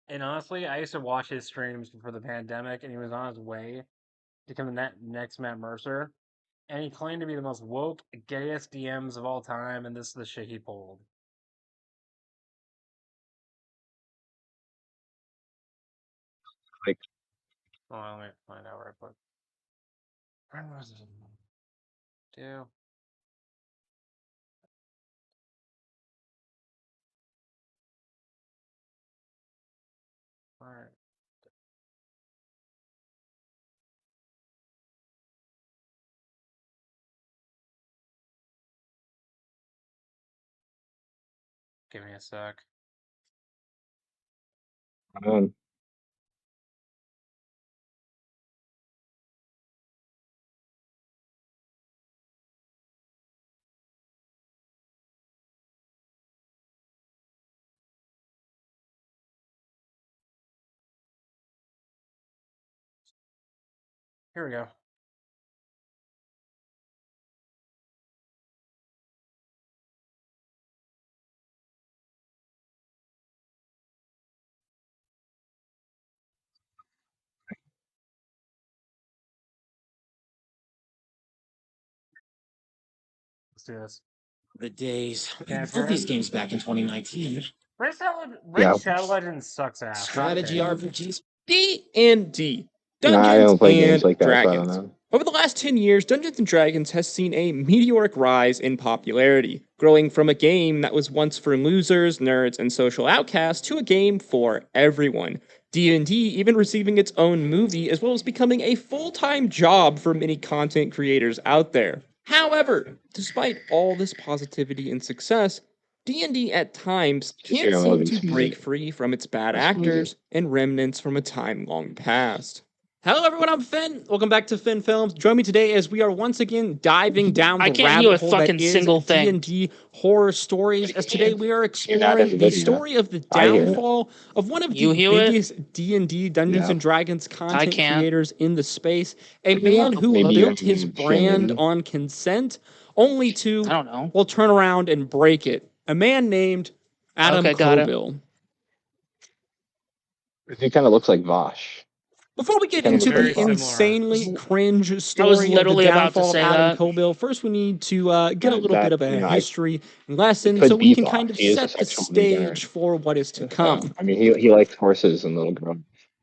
And honestly, I used to watch his streams before the pandemic, and he was on his way to becoming that next Matt Mercer. And he claimed to be the most woke, gayest DMs of all time, and this is the shit he pulled. Like, Hold on, let me find out where I put. Where was it? Do. Alright. Give me a sec. um, Here we go. Let's do this. The days. Okay, We built these games back in 2019. Raid Shadow Legends sucks ass. Strategy Okay. RPGs. D&D. nah, I Dungeons don't play games and like that, so I don't Dragons. know. Over the last 10 years, Dungeons & Dragons has seen a meteoric rise in popularity, growing from a game that was once for losers, nerds, and social outcasts to a game for everyone. D&D even receiving its own movie, as well as becoming a full-time job for many content creators out there. However, despite all this positivity and success, D&D at times can't seem to break free from its bad actors and remnants from a time long past. Hello everyone, I'm Finn. Welcome back to Finn Films. Join me today as we are once again diving down the rabbit hole that is D&D horror stories. As today we are exploring the story of the downfall of one of the biggest D&D Dungeons and Dragons content creators in the space, a man who built his brand on consent, only to, well, turn around and break it. A man named Adam Kobil. He kind of looks like Vosh. Before we get into Very the similar. insanely cringe story of the downfall of Adam Kobil, first we need to get a little bit of a history lesson so we can kind of set the stage for what is to come. I mean, he likes horses and little girls.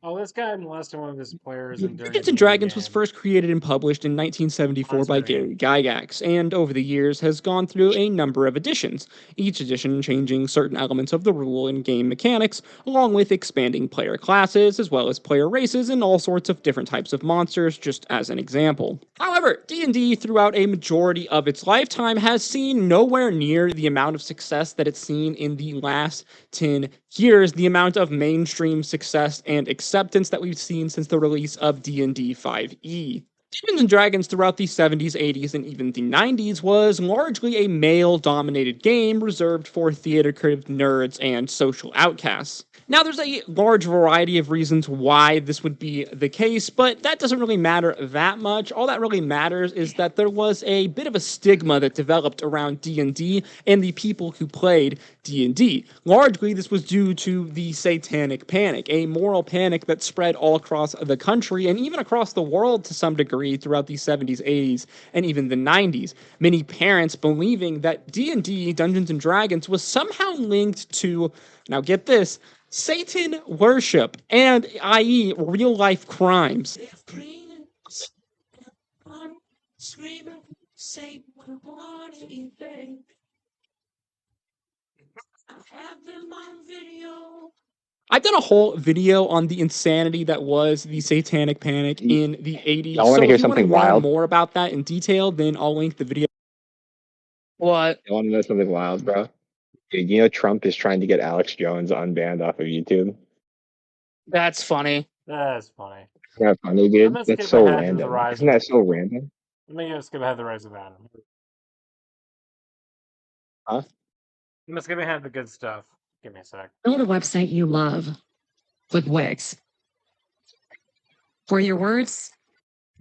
Oh, this guy molested one of his players in Dungeons & Dragons was first created and published in 1974 by Gary Gygax, and over the years has gone through a number of editions, each edition changing certain elements of the rule and game mechanics, along with expanding player classes, as well as player races and all sorts of different types of monsters, just as an example. However, D&D throughout a majority of its lifetime has seen nowhere near the amount of success that it's seen in the last 10 years, the amount of mainstream success and acceptance that we've seen since the release of D&D 5e. Dungeons & Dragons throughout the 70s, 80s, and even the 90s was largely a male-dominated game reserved for theater-critic nerds and social outcasts. Now, there's a large variety of reasons why this would be the case, but that doesn't really matter that much. All that really matters is that there was a bit of a stigma that developed around D&D and the people who played D&D. Largely, this was due to the Satanic Panic, a moral panic that spread all across the country and even across the world to some degree throughout the 70s, 80s, and even the 90s. Many parents believing that D&D, Dungeons & Dragons, was somehow linked to, now get this, Satan worship, and i.e. real-life crimes. I've done a whole video on the insanity that was the Satanic Panic in the 80s. I want to hear if you want to something learn wild. more about that in detail, then I'll link the video. What? I want to know something wild, bro. Dude, you know Trump is trying to get Alex Jones unbanned off of YouTube? That's funny. That's funny. Isn't that funny, dude? That's so random. Isn't that so random? Let me skip ahead the rise of Adam. Huh? You must give me ahead the good stuff. Give me a sec. Build a website you love with Wix. For your words,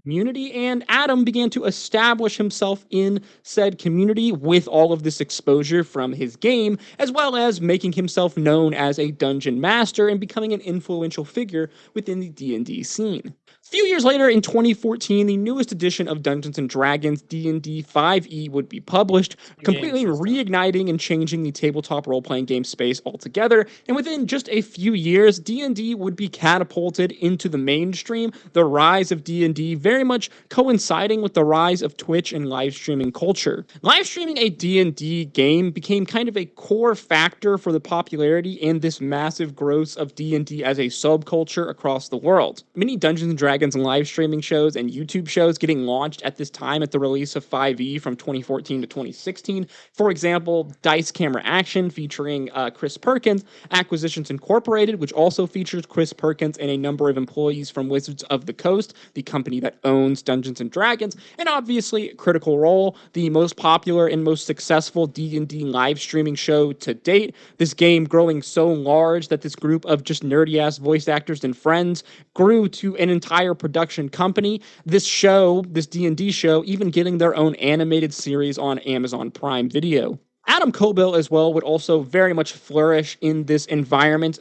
community, and Adam began to establish himself in said community with all of this exposure from his game, as well as making himself known as a dungeon master and becoming an influential figure within the D&D scene. A few years later, in 2014, the newest edition of Dungeons & Dragons, D&D 5e, would be published, completely reigniting and changing the tabletop role-playing game space altogether, and within just a few years, D&D would be catapulted into the mainstream, the rise of D&D very much coinciding with the rise of Twitch and live streaming culture. Live streaming a D&D game became kind of a core factor for the popularity and this massive growth of D&D as a subculture across the world. Many Dungeons & Dragons live streaming shows and YouTube shows getting launched at this time at the release of 5e from 2014 to 2016. For example, Dice Camera Action featuring Chris Perkins, Acquisitions Incorporated, which also features Chris Perkins and a number of employees from Wizards of the Coast, the company that owns Dungeons & Dragons, and obviously Critical Role, the most popular and most successful D&D live streaming show to date. This game growing so large that this group of just nerdy-ass voice actors and friends grew to an entire production company. This show, this D&D show, even getting their own animated series on Amazon Prime Video. Adam Kobil as well would also very much flourish in this environment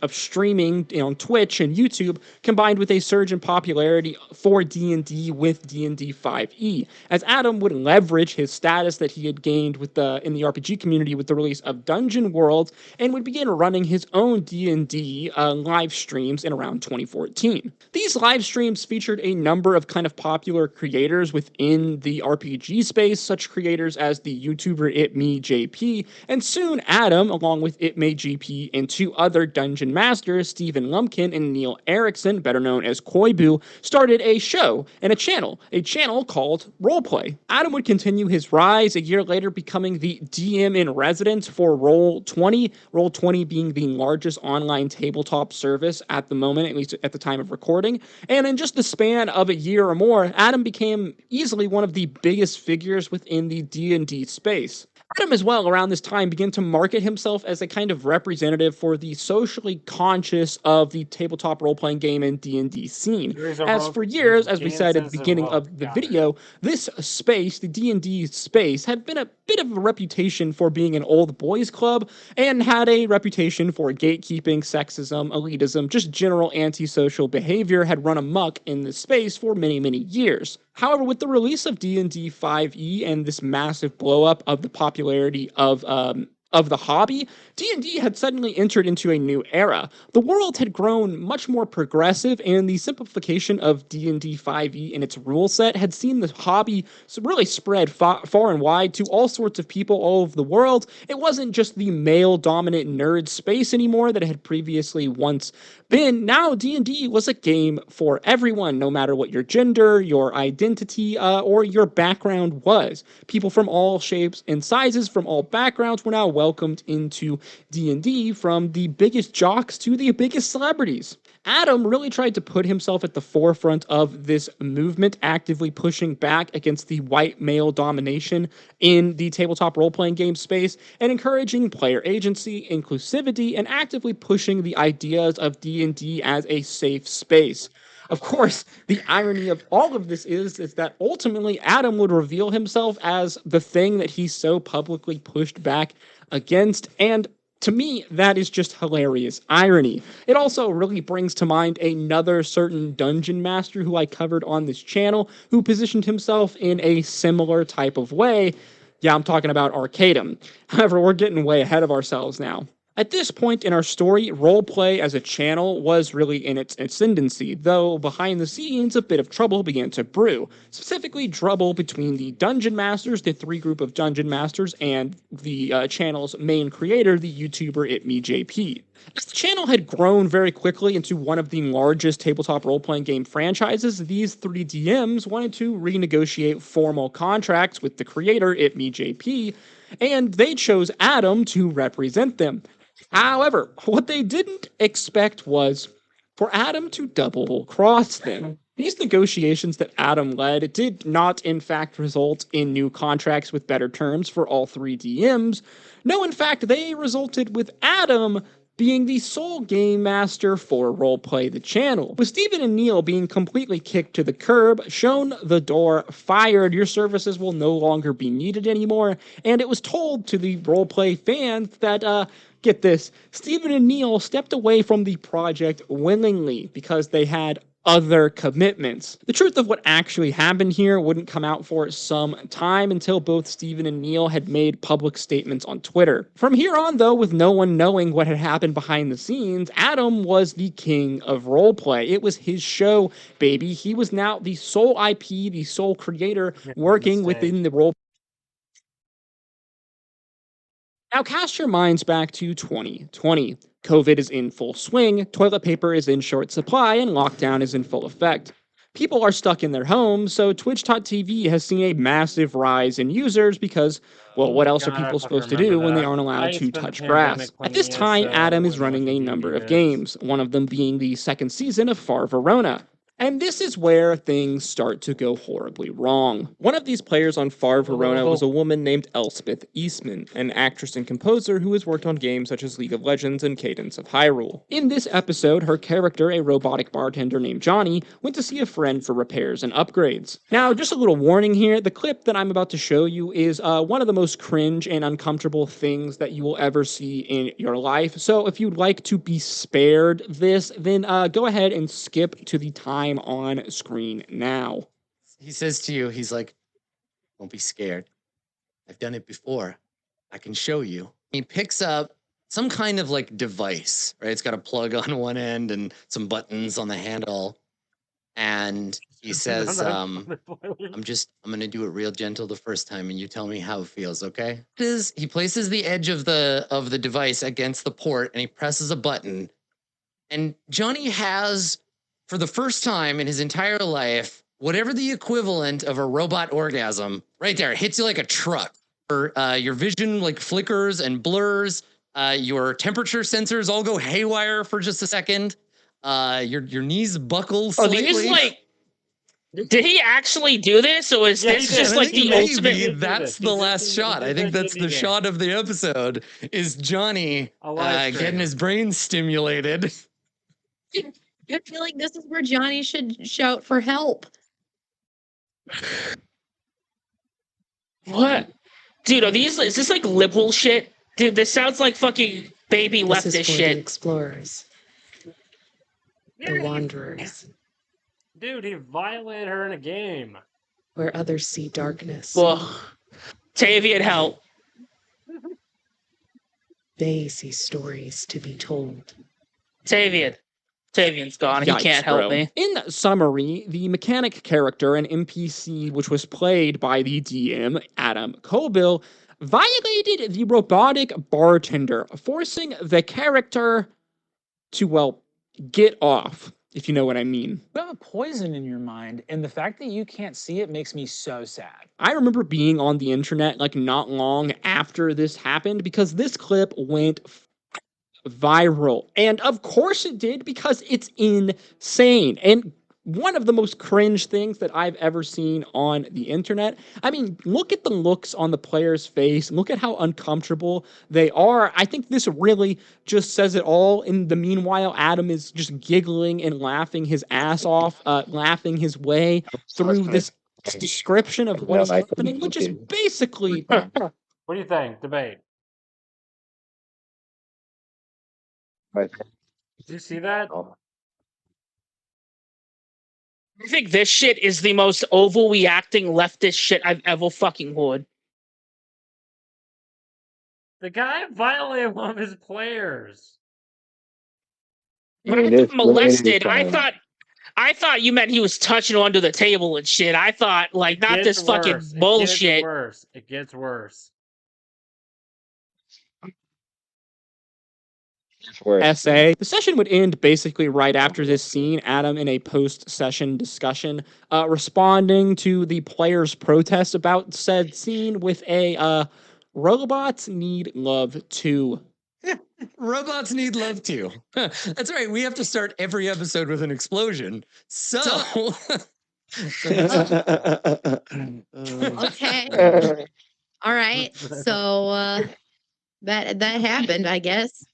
of streaming on Twitch and YouTube, combined with a surge in popularity for D&D with D&D 5e, as Adam would leverage his status that he had gained in the RPG community with the release of Dungeon Worlds, and would begin running his own D&D live streams in around 2014. These live streams featured a number of kind of popular creators within the RPG space, such creators as the YouTuber JP, and soon Adam, along with JP and two other dungeon masters, Stephen Lumpkin and Neil Erickson, better known as Koibu, started a show and a channel called Roleplay. Adam would continue his rise, a year later becoming the DM in residence for Roll20, Roll20 being the largest online tabletop service at the moment, at least at the time of recording, and in just the span of a year or more, Adam became easily one of the biggest figures within the D&D space. Adam as well, around this time, began to market himself as a kind of representative for the socially conscious of the tabletop role-playing game and D&D scene. As for years, as we said at the beginning of the video, this space, the D&D space, had been a bit of a reputation for being an old boys club and had a reputation for gatekeeping, sexism, elitism, just general antisocial behavior had run amok in this space for many, many years. However, with the release of D&D 5e and this massive blow-up of the popularity of the hobby, D&D had suddenly entered into a new era. The world had grown much more progressive, and the simplification of D&D 5e and its rule set had seen the hobby really spread far and wide to all sorts of people all over the world. It wasn't just the male-dominant nerd space anymore that it had previously once been. Now, D&D was a game for everyone, no matter what your gender, your identity, or your background was. People from all shapes and sizes, from all backgrounds, were now welcomed into D&D, from the biggest jocks to the biggest celebrities. Adam really tried to put himself at the forefront of this movement, actively pushing back against the white male domination in the tabletop role-playing game space, and encouraging player agency, inclusivity, and actively pushing the ideas of D&D as a safe space. Of course, the irony of all of this is that ultimately Adam would reveal himself as the thing that he so publicly pushed back against, and to me, that is just hilarious irony. It also really brings to mind another certain dungeon master who I covered on this channel, who positioned himself in a similar type of way. Yeah, I'm talking about Arcadum. However, we're getting way ahead of ourselves now. At this point in our story, roleplay as a channel was really in its ascendancy, though behind the scenes a bit of trouble began to brew, specifically trouble between the Dungeon Masters, the three group of Dungeon Masters, and the channel's main creator, the YouTuber JP. As the channel had grown very quickly into one of the largest tabletop role-playing game franchises, these three DMs wanted to renegotiate formal contracts with the creator, JP, and they chose Adam to represent them. However, what they didn't expect was for Adam to double-cross them. These negotiations that Adam led did not, in fact, result in new contracts with better terms for all three DMs. No, in fact, they resulted with Adam being the sole game master for Roleplay the channel. With Stephen and Neil being completely kicked to the curb, shown the door, fired, your services will no longer be needed anymore, and it was told to the Roleplay fans that, get this, Stephen and Neil stepped away from the project willingly because they had other commitments. The truth of what actually happened here wouldn't come out for some time until both Stephen and Neil had made public statements on Twitter. From here on, though, with no one knowing what had happened behind the scenes, Adam was the king of roleplay. It was his show, baby. He was now the sole IP, the sole creator, working within the role. Now cast your minds back to 2020. COVID is in full swing, toilet paper is in short supply, and lockdown is in full effect. People are stuck in their homes, so Twitch.tv has seen a massive rise in users because, well, what else are people supposed to do when they aren't allowed to touch grass? At this time, Adam is running a number of games, one of them being the second season of Far Verona. And this is where things start to go horribly wrong. One of these players on Far Verona was a woman named Elspeth Eastman, an actress and composer who has worked on games such as League of Legends and Cadence of Hyrule. In this episode, her character, a robotic bartender named Johnny, went to see a friend for repairs and upgrades. Now, just a little warning here, the clip that I'm about to show you is one of the most cringe and uncomfortable things that you will ever see in your life. So if you'd like to be spared this, then go ahead and skip to the time on screen now. He says to you, he's like, don't be scared. I've done it before. I can show you. He picks up some kind of like device, right? It's got a plug on one end and some buttons on the handle. And he says, I'm going to do it real gentle the first time and you tell me how it feels, okay? He places the edge of the device against the port and he presses a button. And Johnny has, for the first time in his entire life, whatever the equivalent of a robot orgasm, right there, it hits you like a truck. Your vision like flickers and blurs. Your temperature sensors all go haywire for just a second. Your knees buckle slightly. These like, did he actually do this, or is this just like the ultimate? That's the last shot. I think that's the shot of the episode. Is Johnny getting his brain stimulated? I feel like this is where Johnny should shout for help. What? Dude, is this like liberal shit? Dude, this sounds like fucking baby leftist shit. The explorers. The wanderers. Dude, he violated her in a game. Where others see darkness. Well, Tavian, help. They see stories to be told. Tavian's gone. He can't help me. In summary, the mechanic character, an NPC which was played by the DM, Adam Kobil, violated the robotic bartender, forcing the character to, well, get off, if you know what I mean. You have a poison in your mind, and the fact that you can't see it makes me so sad. I remember being on the internet like not long after this happened because this clip went viral. And of course it did because it's insane. And one of the most cringe things that I've ever seen on the internet. I mean, look at the looks on the player's face. Look at how uncomfortable they are. I think this really just says it all. In the meanwhile, Adam is just giggling and laughing his ass off, laughing his way through this description of what is happening, which is basically... What do you think? Debate. Did you see that? I think this shit is the most overreacting leftist shit I've ever fucking heard. The guy violated one of his players. Molested. I thought you meant he was touching under the table and shit. I thought, like, not this fucking bullshit. It gets worse. essay. The session would end basically right after this scene, Adam in a post-session discussion responding to the players' protest about said scene with a robots need love too. Robots need love too. That's right. We have to start every episode with an explosion. So okay. All right. So That happened, I guess.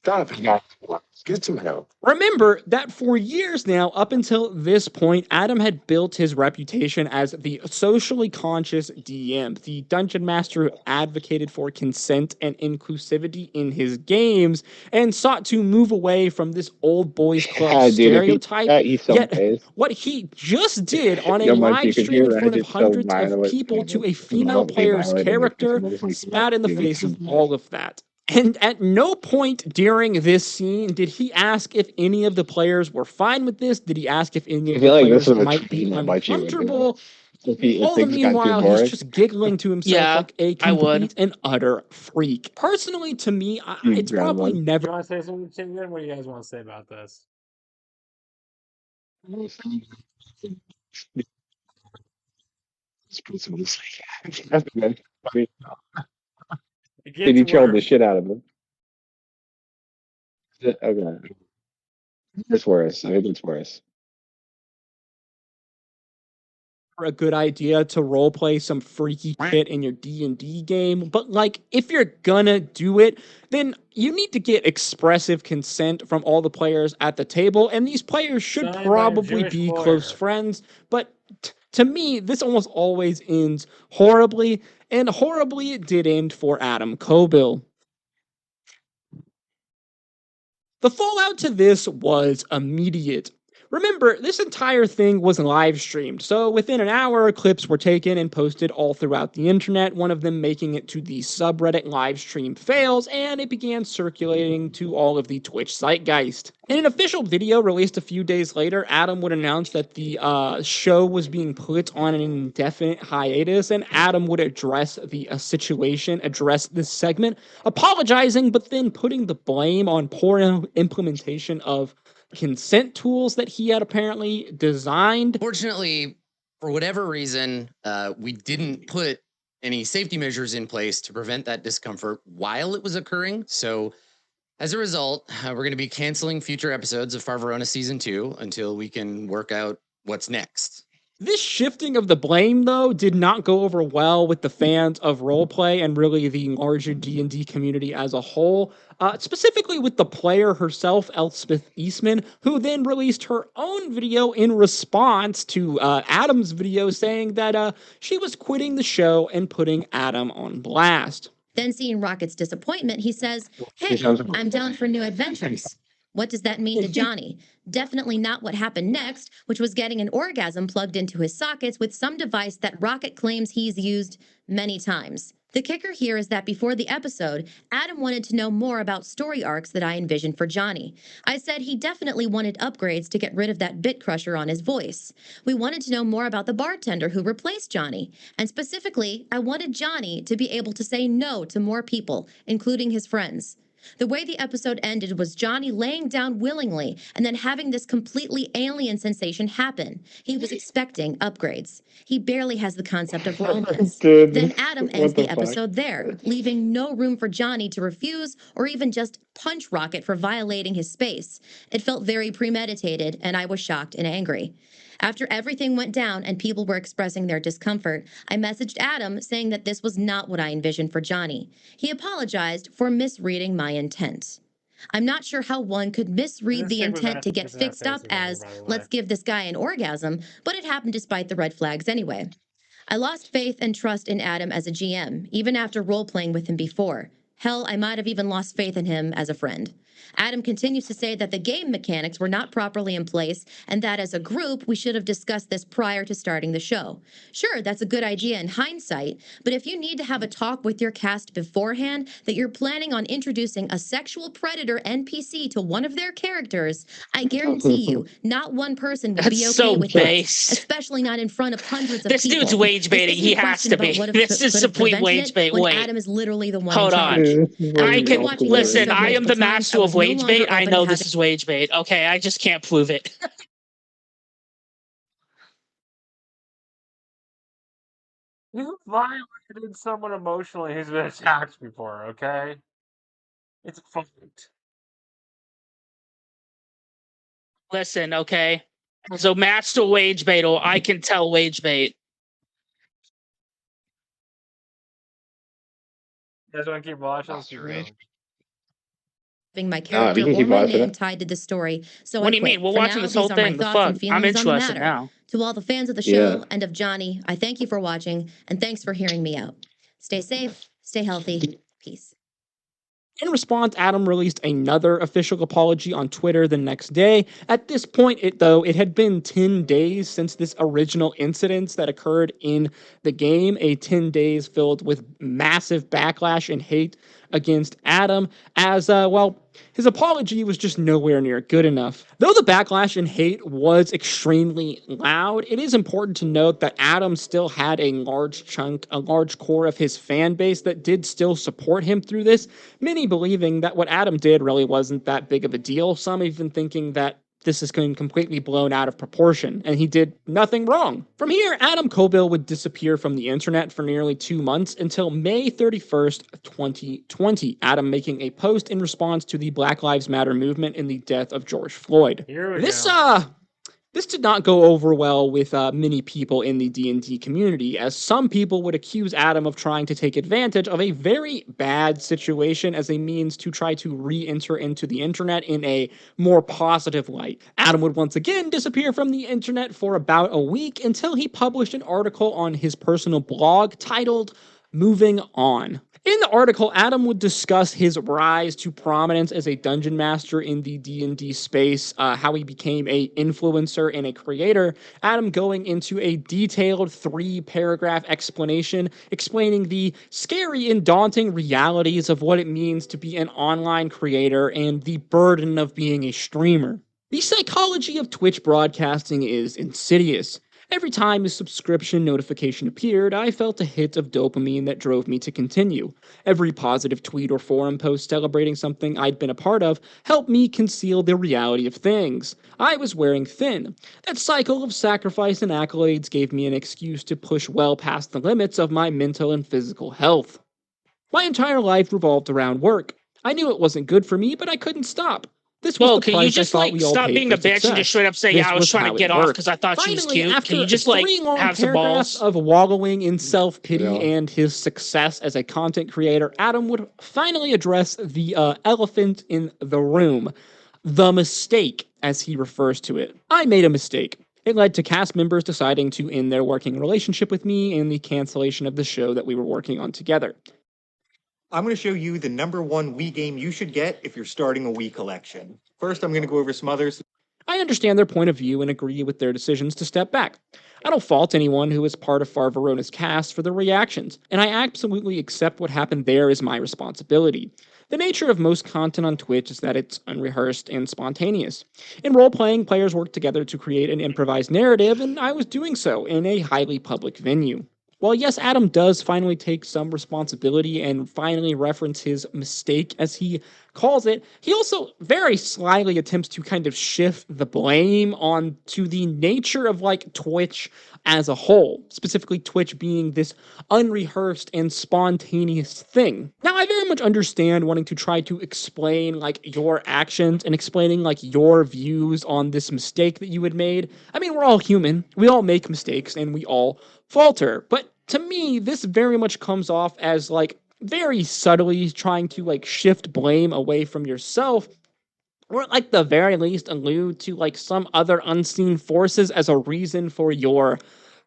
Get some help. Remember that for years now, up until this point, Adam had built his reputation as the socially conscious DM, the dungeon master who advocated for consent and inclusivity in his games, and sought to move away from this old boys club Yeah, dude, if he stereotype. he's so Yet, based. what he just did on a Yo, Mike, live you could stream hear in front of Reddit so hundreds of violent. people to a female player's character spat in the face of all of that. And at no point during this scene did he ask if any of the players were fine with this. Did he ask if any I of the feel like this players is a might be treatment that Mikey would do. uncomfortable? If All the things got too meanwhile, he's boring. just giggling to himself Yeah, like a I would. complete and utter freak. Personally, to me, it's probably Do never you want to say something, Chingan? What do you guys want to say about this? It Did he gets troll the worse. shit out of him? Okay. It's worse. I think it's worse. a good idea to roleplay some freaky shit in your D&D game, but like if you're gonna do it, then you need to get expressive consent from all the players at the table, and these players should Signed by a probably Jewish be lawyer. close friends, but to me, this almost always ends horribly, and horribly it did end for Adam Kobil. The fallout to this was immediate. Remember, this entire thing was live streamed, so within an hour, clips were taken and posted all throughout the internet, one of them making it to the subreddit live stream fails, and it began circulating to all of the Twitch zeitgeist. In an official video released a few days later, Adam would announce that the show was being put on an indefinite hiatus, and Adam would address the situation, address this segment, apologizing, but then putting the blame on poor implementation of consent tools that he had apparently designed. Fortunately, for whatever reason, we didn't put any safety measures in place to prevent that discomfort while it was occurring. So as a result, we're going to be canceling future episodes of Far Verona Season 2 until we can work out what's next. This shifting of the blame, though, did not go over well with the fans of roleplay and really the larger D&D community as a whole, specifically with the player herself, Elspeth Eastman, who then released her own video in response to Adam's video saying that she was quitting the show and putting Adam on blast. Then seeing Rocket's disappointment, he says, "Hey, I'm down for new adventures." What does that mean to Johnny? Definitely not what happened next, which was getting an orgasm plugged into his sockets with some device that Rocket claims he's used many times. The kicker here is that before the episode, Adam wanted to know more about story arcs that I envisioned for Johnny. I said he definitely wanted upgrades to get rid of that bit crusher on his voice. We wanted to know more about the bartender who replaced Johnny. And specifically, I wanted Johnny to be able to say no to more people, including his friends. The way the episode ended was Johnny laying down willingly and then having this completely alien sensation happen. He was expecting upgrades. He barely has the concept of romance. Then Adam ends the episode there, leaving no room for Johnny to refuse or even just punch Rocket for violating his space. It felt very premeditated, and I was shocked and angry. After everything went down and people were expressing their discomfort, I messaged Adam saying that this was not what I envisioned for Johnny. He apologized for misreading my intent. I'm not sure how one could misread the intent to get fixed up as, let's give this guy an orgasm, but it happened despite the red flags anyway. I lost faith and trust in Adam as a GM, even after role-playing with him before. Hell, I might have even lost faith in him as a friend. Adam continues to say that the game mechanics were not properly in place and that as a group, we should have discussed this prior to starting the show. Sure, that's a good idea in hindsight, but if you need to have a talk with your cast beforehand that you're planning on introducing a sexual predator NPC to one of their characters, I guarantee you, not one person will be okay with base. that, especially not in front of hundreds of This people. dude's wage baiting. He has to be. This is complete wage bait. When Wait. Adam is literally the one Hold in on. charge. I can watching this listen. show I am the multiple times, master I of was no wage longer bait. I open know to this having- is wage bait. Okay, I just can't prove it. You violated someone emotionally who's been attacked before, okay? It's a fact. Listen, okay. So master wage bait, or I can tell wage bait. You guys want to keep watching? Master Race. having my we character can or keep my watching name it. tied to the story. So What I do you quit. mean? We're For watching now, this these whole are my thing. The thoughts and fuck? I'm feelings on the interested matter. now. To all the fans of the Yeah. show and of Johnny, I thank you for watching and thanks for hearing me out. Stay safe, stay healthy, peace. In response, Adam released another official apology on Twitter the next day. At this point, it had been 10 days since this original incident that occurred in the game, a 10 days filled with massive backlash and hate against Adam, as, his apology was just nowhere near good enough. Though the backlash and hate was extremely loud, it is important to note that Adam still had a large core of his fan base that did still support him through this, many believing that what Adam did really wasn't that big of a deal, some even thinking that this is going completely blown out of proportion, and he did nothing wrong. From here, Adam Kobil would disappear from the internet for nearly 2 months until May 31st, 2020, Adam making a post in response to the Black Lives Matter movement in the death of George Floyd. Here we go. This did not go over well with many people in the D&D community, as some people would accuse Adam of trying to take advantage of a very bad situation as a means to try to re-enter into the internet in a more positive light. Adam would once again disappear from the internet for about a week until he published an article on his personal blog titled Moving On. In the article, Adam would discuss his rise to prominence as a dungeon master in the D&D space, how he became an influencer and a creator. Adam going into a detailed 3-paragraph explanation explaining the scary and daunting realities of what it means to be an online creator and the burden of being a streamer. The psychology of Twitch broadcasting is insidious. Every time a subscription notification appeared, I felt a hit of dopamine that drove me to continue. Every positive tweet or forum post celebrating something I'd been a part of helped me conceal the reality of things. I was wearing thin. That cycle of sacrifice and accolades gave me an excuse to push well past the limits of my mental and physical health. My entire life revolved around work. I knew it wasn't good for me, but I couldn't stop. This was the Can you price just I thought like we all stop paid being for a bitch and success. just straight up say, This yeah, I was trying how to it get off worked. because I thought she was Finally, cute. after Can you just like 3 long have some paragraphs balls? of wallowing in self-pity Yeah. and his success as a content creator, Adam would finally address the elephant in the room, the mistake, as he refers to it. I made a mistake. It led to cast members deciding to end their working relationship with me and the cancellation of the show that we were working on together. I'm going to show you the #1 Wii game you should get if you're starting a Wii collection. First, I'm going to go over some others. I understand their point of view and agree with their decisions to step back. I don't fault anyone who is part of Farvarona's cast for their reactions, and I absolutely accept what happened there as my responsibility. The nature of most content on Twitch is that it's unrehearsed and spontaneous. In role-playing, players work together to create an improvised narrative, and I was doing so in a highly public venue. While yes, Adam does finally take some responsibility and finally reference his mistake, as he calls it, he also very slyly attempts to kind of shift the blame on to the nature of like Twitch as a whole, specifically Twitch being this unrehearsed and spontaneous thing. Now, I very much understand wanting to try to explain like your actions and explaining like your views on this mistake that you had made. I mean, we're all human. We all make mistakes and we all falter. But to me, this very much comes off as like very subtly trying to like shift blame away from yourself, or at like the very least allude to like some other unseen forces as a reason for your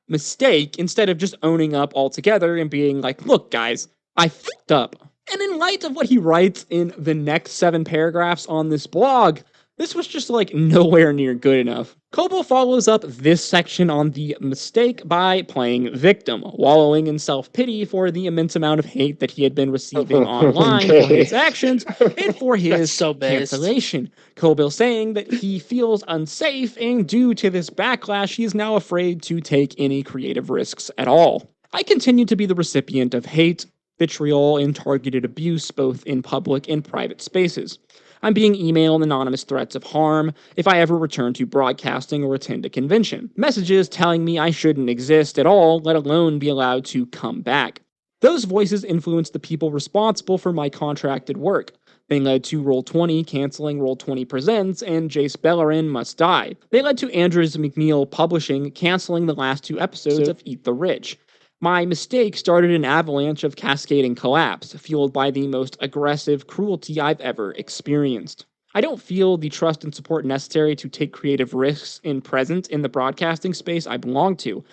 mistake, instead of just owning up altogether and being like, look guys, I fucked up. And in light of what he writes in the next 7 paragraphs on this blog, this was just like nowhere near good enough. Kobo follows up this section on the mistake by playing victim, wallowing in self-pity for the immense amount of hate that he had been receiving online for his actions and for his so based. cancellation. Kobil saying that he feels unsafe, and due to this backlash, he is now afraid to take any creative risks at all. I continue to be the recipient of hate, vitriol, and targeted abuse both in public and private spaces. I'm being emailed anonymous threats of harm if I ever return to broadcasting or attend a convention. Messages telling me I shouldn't exist at all, let alone be allowed to come back. Those voices influenced the people responsible for my contracted work. They led to Roll20 canceling Roll20 Presents and Jace Bellerin Must Die. They led to Andrews McNeil Publishing canceling the last 2 episodes of Eat the Rich. My mistake started an avalanche of cascading collapse, fueled by the most aggressive cruelty I've ever experienced. I don't feel the trust and support necessary to take creative risks in the broadcasting space I belong to.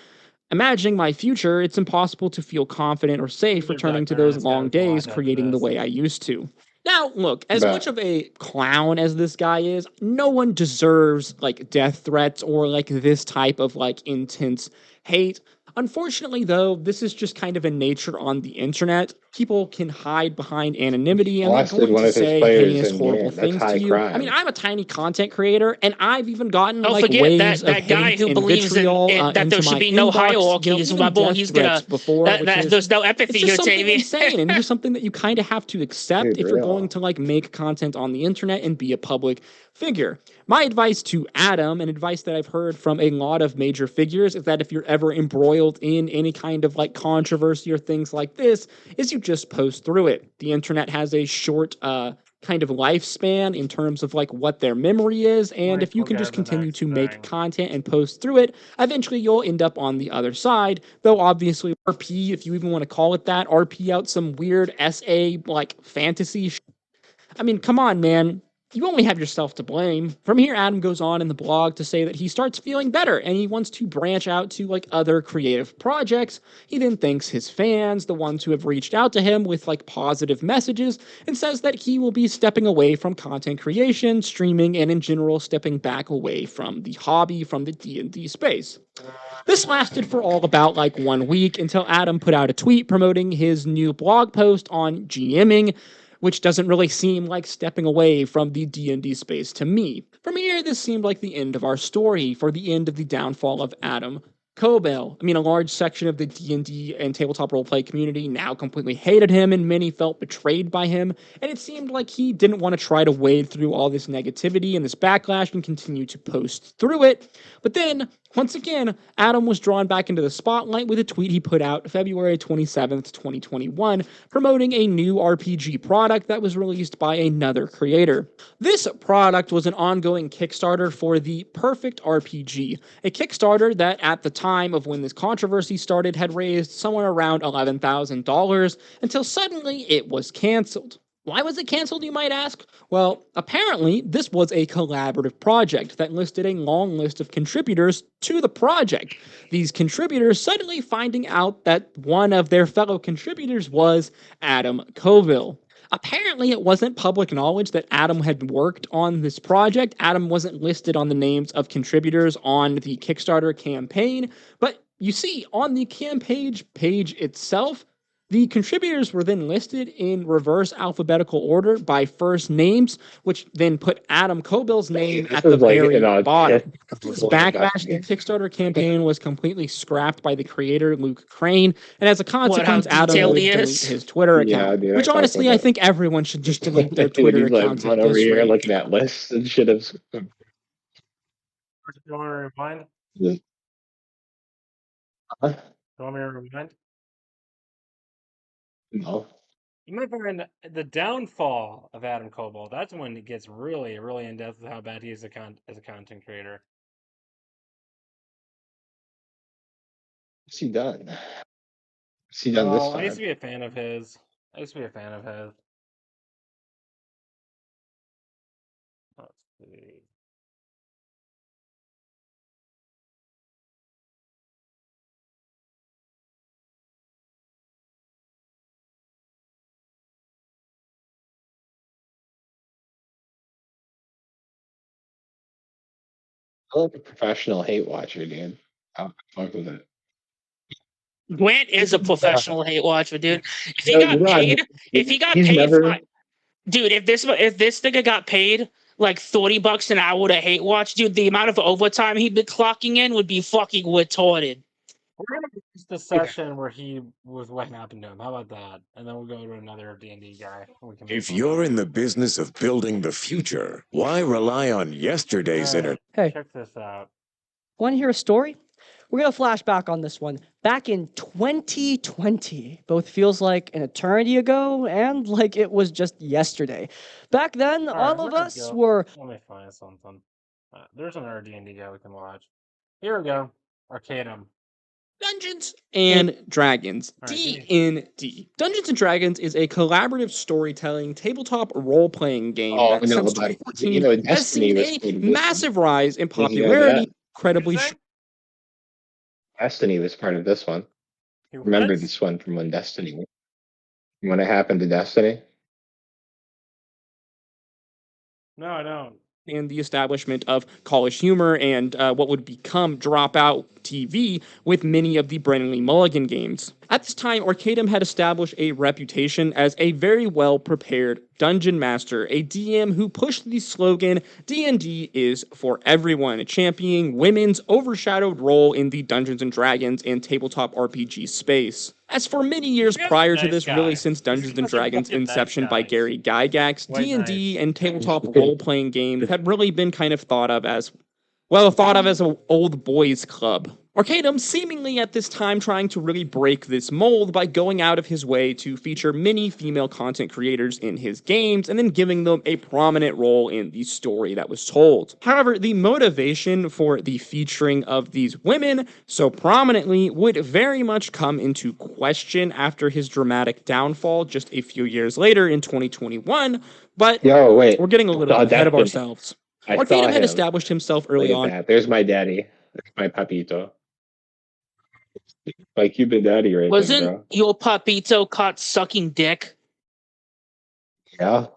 Imagining my future, it's impossible to feel confident or safe returning to those long days creating the way I used to. Now, look, as much of a clown as this guy is, no one deserves like death threats or like this type of like intense hate. Unfortunately, though, this is just kind of a nature on the internet. People can hide behind anonymity and they're going to say heinous, horrible things to you. I mean, I'm a tiny content creator, and I've even gotten Don't like forget waves that of guy hate who and believes vitriol that there into should my be no inbox, hierarchy is even level. death He's threats gonna before, which is there's no empathy it's just here, something Jamie. insane, and it's just something that you kind of have to accept if you're going to like make content on the internet and be a public figure. My advice to Adam, and advice that I've heard from a lot of major figures, is that if you're ever embroiled in any kind of like controversy or things like this, is you just post through it. The internet has a short kind of lifespan in terms of like what their memory is, and if you can just continue to make content and post through it, eventually you'll end up on the other side. Though obviously RP, if you even want to call it that, RP out some weird SA like fantasy. I mean, come on, man. You only have yourself to blame. From here, Adam goes on in the blog to say that he starts feeling better and he wants to branch out to like other creative projects. He then thanks his fans, the ones who have reached out to him with like positive messages, and says that he will be stepping away from content creation, streaming, and in general stepping back away from the hobby, from the D&D space. This lasted for all about like 1 week until Adam put out a tweet promoting his new blog post on GMing, which doesn't really seem like stepping away from the D&D space to me. From here, this seemed like the end of our story, for the end of the downfall of Adam Cobell. I mean, a large section of the D&D and tabletop roleplay community now completely hated him, and many felt betrayed by him, and it seemed like he didn't want to try to wade through all this negativity and this backlash and continue to post through it. But then, once again, Adam was drawn back into the spotlight with a tweet he put out February 27th, 2021, promoting a new RPG product that was released by another creator. This product was an ongoing Kickstarter for the Perfect RPG, a Kickstarter that at the time of when this controversy started had raised somewhere around $11,000 until suddenly it was canceled. Why was it canceled, you might ask? Well, apparently, this was a collaborative project that listed a long list of contributors to the project. These contributors suddenly finding out that one of their fellow contributors was Adam Coville. Apparently, it wasn't public knowledge that Adam had worked on this project. Adam wasn't listed on the names of contributors on the Kickstarter campaign, but you see, on the campaign page itself, the contributors were then listed in reverse alphabetical order by first names, which then put Adam Cobill's name at the very bottom. This backlash, the Kickstarter campaign was completely scrapped by the creator, Luke Crane, and as a consequence, Adam would delete his Twitter account. Which honestly, I think everyone should just delete their Twitter accounts at this rate. Looking at lists and shit. You want me to rewind? Huh? You want me to rewind? No. You might find the downfall of Adam Cobell. That's when it gets really, really in depth with how bad he is as a content creator. What's he done? What's he done this time? I used to be a fan of his. Let's see. I like a professional hate watcher, dude. I'll fuck with it. Grant is a professional hate watcher, dude. If he got paid, dude, if this nigga got paid like $30 an hour to hate watch, dude, the amount of overtime he'd be clocking in would be fucking retarded. We're gonna use the session where he was what happened to him. How about that? And then we'll go to another D&D guy. If you're in the business of building the future, why rely on yesterday's internet? Hey, check this out. Want to hear a story? We're going to flash back on this one. Back in 2020, both feels like an eternity ago and like it was just yesterday. Back then, all of us were... Let me find something. There's another D&D guy we can watch. Here we go. Arcadum. Dungeons and Dragons, All right, D&D. Dungeons and Dragons is a collaborative storytelling tabletop role-playing game Oh, that no, since but 2014 has Destiny seen was a part of this one. massive rise in Did you know popularity, that? incredibly What'd you say? Destiny was part of this one. He Remember was? this one from when Destiny, when it happened to Destiny? No, I don't. and the establishment of college humor and what would become Dropout TV with many of the Brennan Lee Mulligan games. At this time, Arcadum had established a reputation as a very well-prepared dungeon master, a DM who pushed the slogan, D&D is for everyone, championing women's overshadowed role in the Dungeons & Dragons and tabletop RPG space. As for many years You guys are prior to nice this, really guys. since Dungeons You & guys are Dragons' fucking nice inception by guys. Gary Gygax, White D&D knights. and tabletop role-playing games had really been kind of thought of as an old boys club. Arcadum seemingly at this time trying to really break this mold by going out of his way to feature many female content creators in his games and then giving them a prominent role in the story that was told. However, the motivation for the featuring of these women so prominently would very much come into question after his dramatic downfall just a few years later in 2021, but Yo, wait. we're getting a little ahead of ourselves. I saw Arcadum had him. established himself Look early at on. that. There's my daddy. There's my papito. My Cuban daddy right there, Wasn't bro. your papito caught sucking dick? Yeah.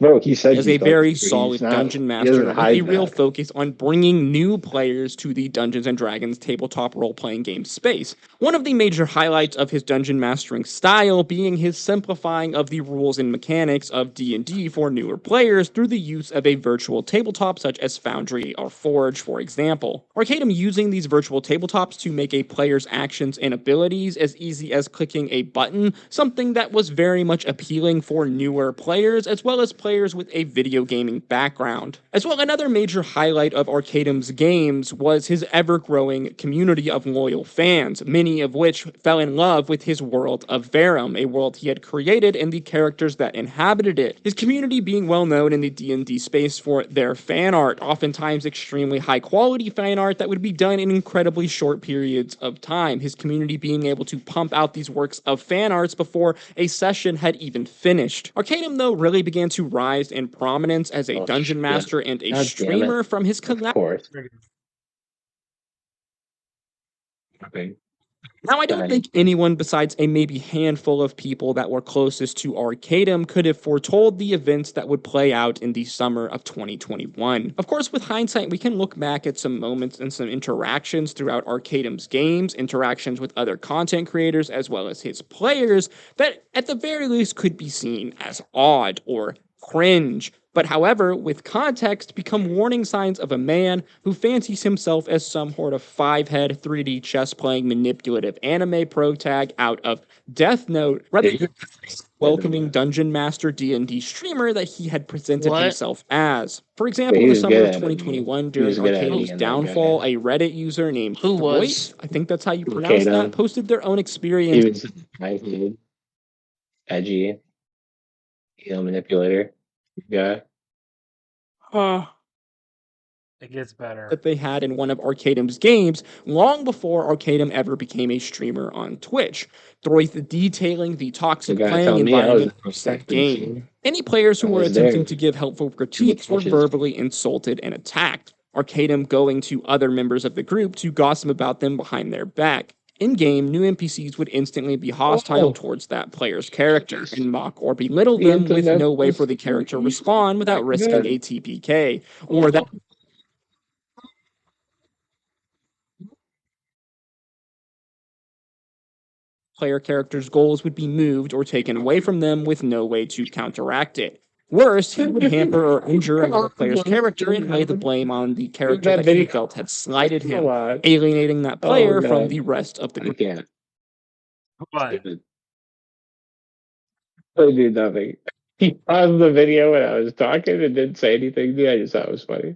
Bro, he said As he's a going very to. He's solid not. dungeon He master doesn't with hide a real that. focus on bringing new players to the Dungeons & Dragons tabletop role-playing game space. One of the major highlights of his dungeon mastering style being his simplifying of the rules and mechanics of D&D for newer players through the use of a virtual tabletop such as Foundry or Forge, for example. Arcadum using these virtual tabletops to make a player's actions and abilities as easy as clicking a button, something that was very much appealing for newer players as well as players with a video gaming background. As well, another major highlight of Arcadum's games was his ever-growing community of loyal fans, many of which fell in love with his world of Verum, a world he had created and the characters that inhabited it. His community being well known in the D&D space for their fan art, oftentimes extremely high-quality fan art that would be done in incredibly short periods of time. His community being able to pump out these works of fan arts before a session had even finished. Arcadum, though, really began to rise in prominence as a dungeon master and a streamer from his Of course. Okay. Now, I don't think anyone besides a maybe handful of people that were closest to Arcadum could have foretold the events that would play out in the summer of 2021. Of course, with hindsight, we can look back at some moments and some interactions throughout Arcadum's games, interactions with other content creators as well as his players, that at the very least could be seen as odd or cringe, but however, with context, become warning signs of a man who fancies himself as some sort of five-head 3D chess-playing manipulative anime protag out of Death Note, rather than welcoming Dungeon Master D&D streamer that he had presented himself as. For example, in the summer of 2021, during Arcadum's downfall, a Reddit user named Voice, I think that's how you pronounce that, posted their own experience. He was nice, edgy, manipulator guy. It gets better. That they had in one of Arcadum's games long before Arcadum ever became a streamer on Twitch, Throith detailing the toxic playing environment of that game. Any players who were attempting to give helpful critiques were verbally insulted and attacked, Arcadum going to other members of the group to gossip about them behind their back. In-game, new NPCs would instantly be hostile towards that player's character and mock or belittle them with no way for the character to respond without risking a TPK, or that player character's goals would be moved or taken away from them with no way to counteract it. Worse, he would hamper or injure another player's character and lay the blame on the character that he felt had slighted him, alienating that player from the rest of the group. What? I did nothing. He paused the video when I was talking and didn't say anything to me. I just thought it was funny.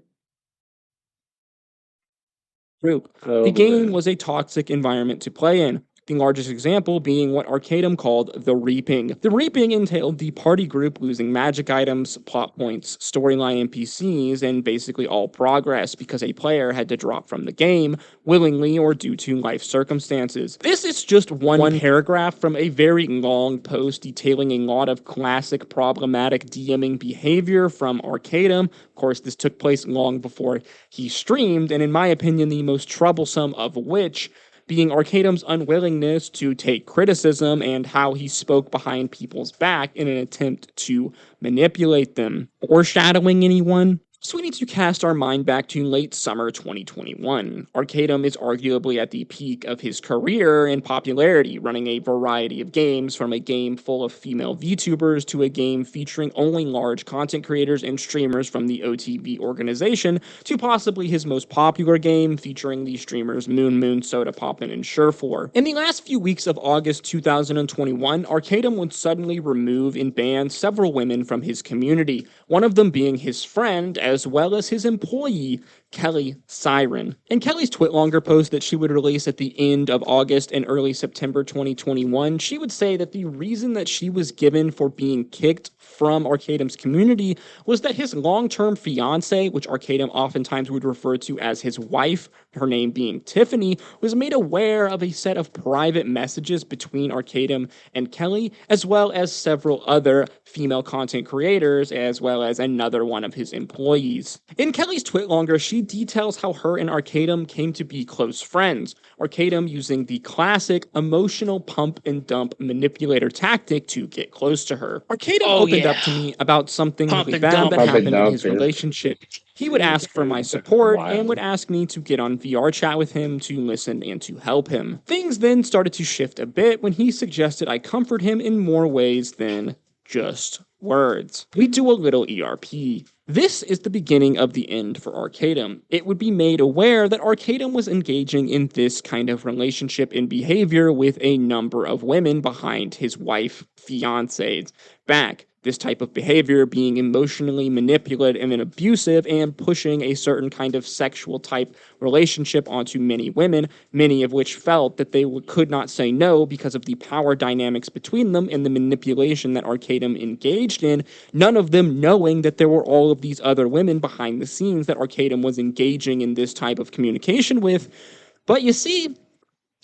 Group. The game was a toxic environment to play in. The largest example being what Arcadum called the Reaping. The Reaping entailed the party group losing magic items, plot points, storyline NPCs, and basically all progress because a player had to drop from the game, willingly or due to life circumstances. This is just one paragraph from a very long post detailing a lot of classic problematic DMing behavior from Arcadum. Of course, this took place long before he streamed, and in my opinion, the most troublesome of which being Arcadum's unwillingness to take criticism and how he spoke behind people's back in an attempt to manipulate them. Foreshadowing anyone? So we need to cast our mind back to late summer 2021. Arcadum is arguably at the peak of his career and popularity, running a variety of games, from a game full of female VTubers to a game featuring only large content creators and streamers from the OTB organization, to possibly his most popular game featuring the streamers Moon, Soda Poppin', and Surefour. In the last few weeks of August 2021, Arcadum would suddenly remove and ban several women from his community, one of them being his friend, as well as his employee, Kelly Siren. In Kelly's Twitlonger post that she would release at the end of August and early September 2021, she would say that the reason that she was given for being kicked from Arcadum's community was that his long-term fiance, which Arcadum oftentimes would refer to as his wife, her name being Tiffany, was made aware of a set of private messages between Arcadum and Kelly, as well as several other female content creators, as well as another one of his employees. In Kelly's Twitlonger, she details how her and Arcadum came to be close friends, Arcadum using the classic emotional pump and dump manipulator tactic to get close to her. Arcadum opened up to me about something really bad that happened in his relationship. He would ask for my support and would ask me to get on VR chat with him to listen and to help him. Things then started to shift a bit when he suggested I comfort him in more ways than just words. We do a little ERP. This is the beginning of the end for Arcadum. It would be made aware that Arcadum was engaging in this kind of relationship and behavior with a number of women behind his wife, fiance's back. This type of behavior being emotionally manipulative and abusive and pushing a certain kind of sexual type relationship onto many women, many of which felt that they could not say no because of the power dynamics between them and the manipulation that Arcadum engaged in, none of them knowing that there were all of these other women behind the scenes that Arcadum was engaging in this type of communication with. But you see,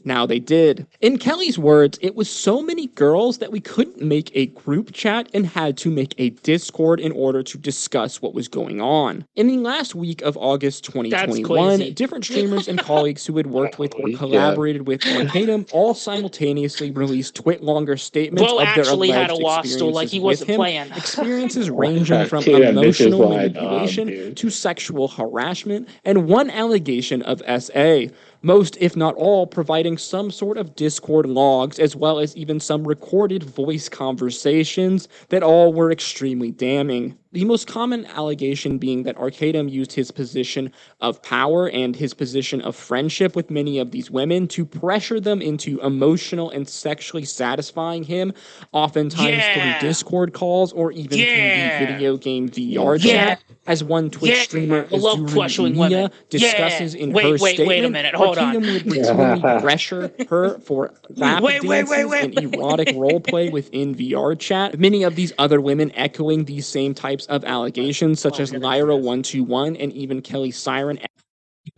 now they did. In Kelly's words, it was so many girls that we couldn't make a group chat and had to make a Discord in order to discuss what was going on. In the last week of August 2021, different streamers and colleagues who had worked with or collaborated with Arcadum all simultaneously released Twitlonger statements of their alleged experiences with him, experiences ranging from emotional manipulation to sexual harassment, and one allegation of SA. Most, if not all, providing some sort of Discord logs, as well as even some recorded voice conversations that all were extremely damning. The most common allegation being that Arcadum used his position of power and his position of friendship with many of these women to pressure them into emotional and sexually satisfying him, oftentimes through Discord calls or even through the video game VR chat. As one Twitch streamer, Mia, discusses in her statement, Arcadum would routinely pressure her for lap dances and erotic roleplay within VR chat. Many of these other women echoing these same types of allegations, such as Lyra121 and even Kelly Siren,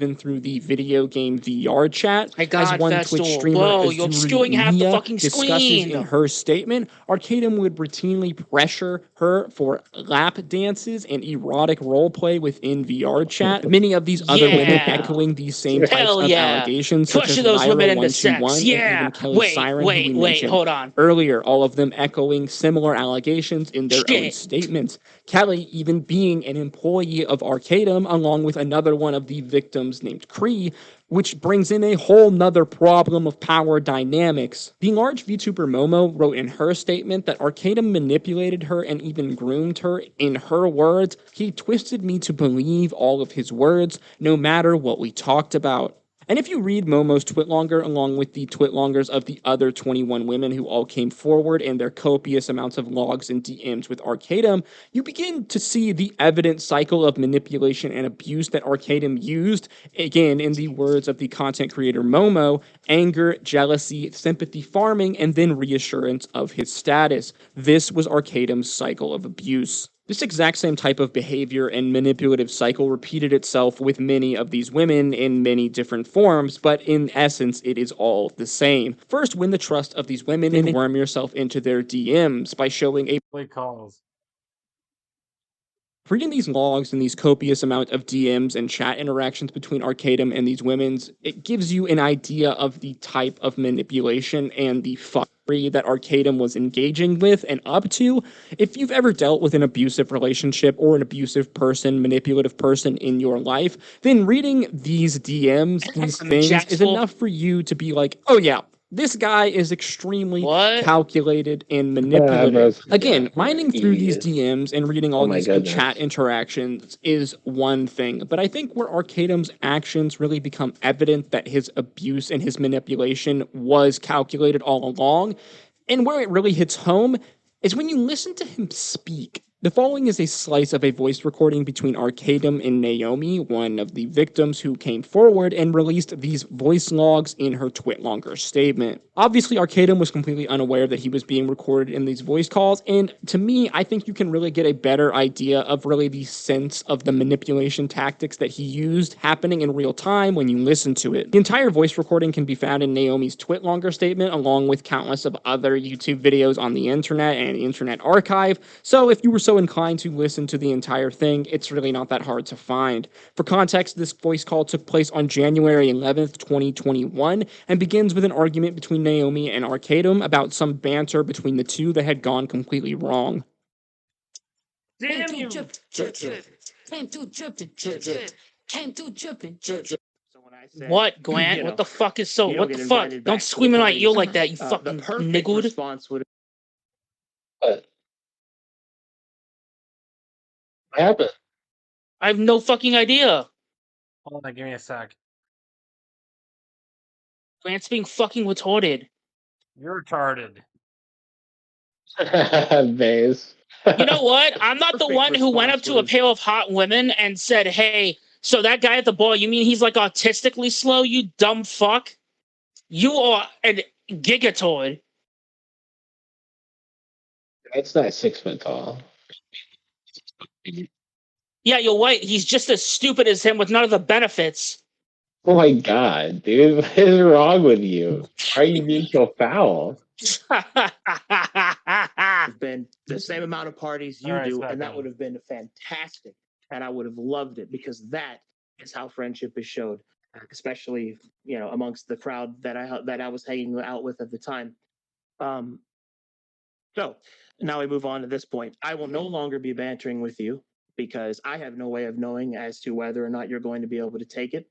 even through the video game VR chat. As one Twitch streamer, Mia, discusses in her statement, Arcadum would routinely pressure her for lap dances and erotic roleplay within VR chat. Many of these other women echoing these same types of allegations, such as Lyra121 and even Kelly Siren, who we mentioned earlier, all of them echoing similar allegations in their own statements. Kelly even being an employee of Arcadum, along with another one of the victims named Cree, which brings in a whole nother problem of power dynamics. The large VTuber Momo wrote in her statement that Arcadum manipulated her and even groomed her. In her words, he twisted me to believe all of his words, no matter what we talked about. And if you read Momo's Twitlonger along with the Twitlongers of the other 21 women who all came forward and their copious amounts of logs and DMs with Arcadum, you begin to see the evident cycle of manipulation and abuse that Arcadum used, again, in the words of the content creator Momo, anger, jealousy, sympathy farming, and then reassurance of his status. This was Arcadum's cycle of abuse. This exact same type of behavior and manipulative cycle repeated itself with many of these women in many different forms, but in essence, it is all the same. First, win the trust of these women and worm yourself into their DMs by showing a Play calls. Reading these logs and these copious amount of DMs and chat interactions between Arcadum and these women's, it gives you an idea of the type of manipulation and the fuckery that Arcadum was engaging with and up to. If you've ever dealt with an abusive relationship or an abusive person, manipulative person in your life, then reading these DMs, these things, is enough for you to be like, oh yeah, this guy is extremely calculated and manipulative. Again, mining through these DMs and reading all these chat interactions is one thing, but I think where Arcadum's actions really become evident that his abuse and his manipulation was calculated all along, and where it really hits home is when you listen to him speak. The following is a slice of a voice recording between Arcadum and Naomi, one of the victims who came forward and released these voice logs in her Twitlonger statement. Obviously, Arcadum was completely unaware that he was being recorded in these voice calls, and to me, I think you can really get a better idea of really the sense of the manipulation tactics that he used happening in real time when you listen to it. The entire voice recording can be found in Naomi's Twitlonger statement, along with countless of other YouTube videos on the internet and Internet Archive, so if you were so inclined to listen to the entire thing, it's really not that hard to find. For context, this voice call took place on January 11th, 2021, and begins with an argument between Naomi and Arcadum about some banter between the two that had gone completely wrong. Damn you! What, Grant? What the fuck is so? What the fuck? Don't scream in my ear like that, you fucking niggled. What happened? I have no fucking idea. Hold on, give me a sec. Grant's being fucking retarded. You're retarded. Vase. You know what? I'm not the one who went up to a pair of hot women and said, hey, so that guy at the bar, you mean he's like autistically slow, you dumb fuck? You are a gigatoid. That's not 6 foot tall. Yeah, you're right. He's just as stupid as him with none of the benefits. Oh my god, dude. What is wrong with you? Why are you being so foul? Been the same amount of parties you do, and that would have been fantastic, and I would have loved it, because that is how friendship is showed, especially amongst the crowd that I was hanging out with at the time. So now we move on to this point. I will no longer be bantering with you because I have no way of knowing as to whether or not you're going to be able to take it,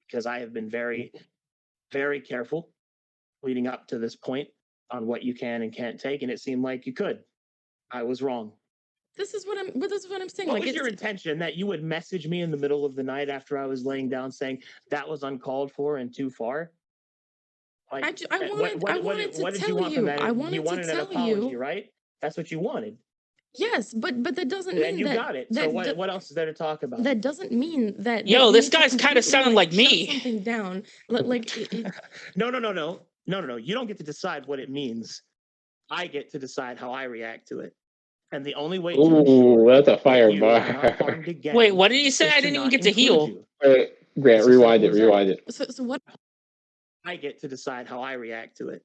because I have been very, very careful leading up to this point on what you can and can't take, and it seemed like you could. I was wrong. This is what I'm saying. What was your intention? That you would message me in the middle of the night after I was laying down saying that was uncalled for and too far? Like, I wanted to tell you. I wanted to tell you, right? That's what you wanted. Yes, but that doesn't mean and you got it. So what else is there to talk about? That doesn't mean that. Yo, this guy's kind of sounding like me. Shut something down. Like No. You don't get to decide what it means. I get to decide how I react to it. And the only way to ensure that's a fire that bar. Wait, what did he say? I didn't even get to heal. Wait, Grant, rewind it. So what? I get to decide how I react to it.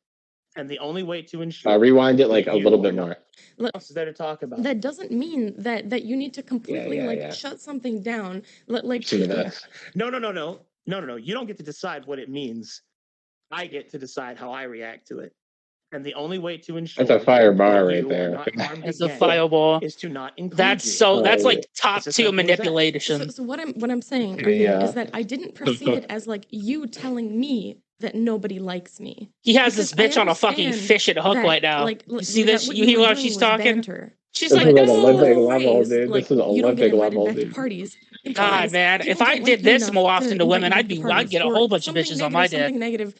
And the only way to ensure rewind it like a little bit more. What else is there to talk about? That doesn't mean that you need to completely shut something down. No. You don't get to decide what it means. I get to decide how I react to it. And the only way to ensure that's a fire bar right there. It's a fireball. Is to not include that's like top tier manipulation. So what I'm saying is that I didn't perceive it as like you telling me that nobody likes me. He has this bitch on a fucking fishing hook right now. You see this? You hear how she's talking? She's This like, is an no. Olympic level, phrase, dude. like, This is you don't get Olympic invited level, back to dude. parties. God, implies man, people if I don't like did you this enough more to often to invite women, you back I'd to I'd parties, get a or whole bunch of bitches on my dick. something negative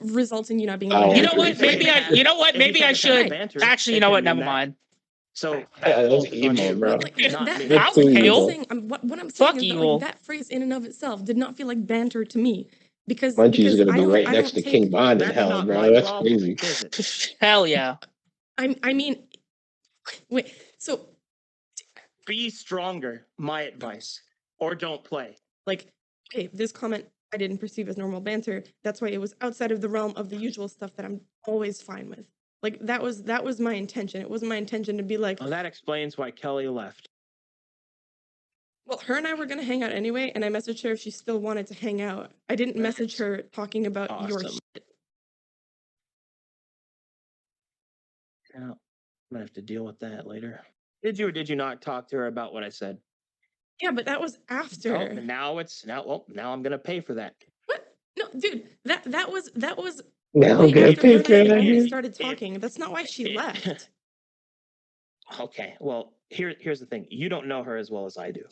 results in you not being Oh, You invited know back to what? parties. Maybe I. You know what? If you Maybe can't I just have should. banter, Actually, you it know can what? mean Never that. mind. So Yeah, that was focus on emo, you. bro. Like, That that, That's was too I'm just evil. saying, what I'm saying Fuck is that evil. like that phrase in and of itself did not feel like banter to me, because Munchie's gonna I be don't right next to take. King Bond in That's hell, not bro. my That's problem, crazy. is it? Hell yeah. I mean, wait. So Be stronger, my advice, or don't play. like, okay, this comment I didn't perceive as normal banter. That's why it was outside of the realm of the usual stuff that I'm always fine with. Like that was my intention. It wasn't my intention to be like, Well, that explains why Kelly left. well, her and I were gonna hang out anyway, and I messaged her if she still wanted to hang out. I didn't message her talking about your Awesome. shit. Yeah, I'm gonna have to deal with that later. Did you or did you not talk to her about what I said? Yeah, but that was Oh, after. and now I'm gonna pay for that. What? No, dude, that was Now I'm way gonna after her pay and for I had that, already dude. started talking. That's not why she left. Okay, well, here's the thing. You don't know her as well as I do.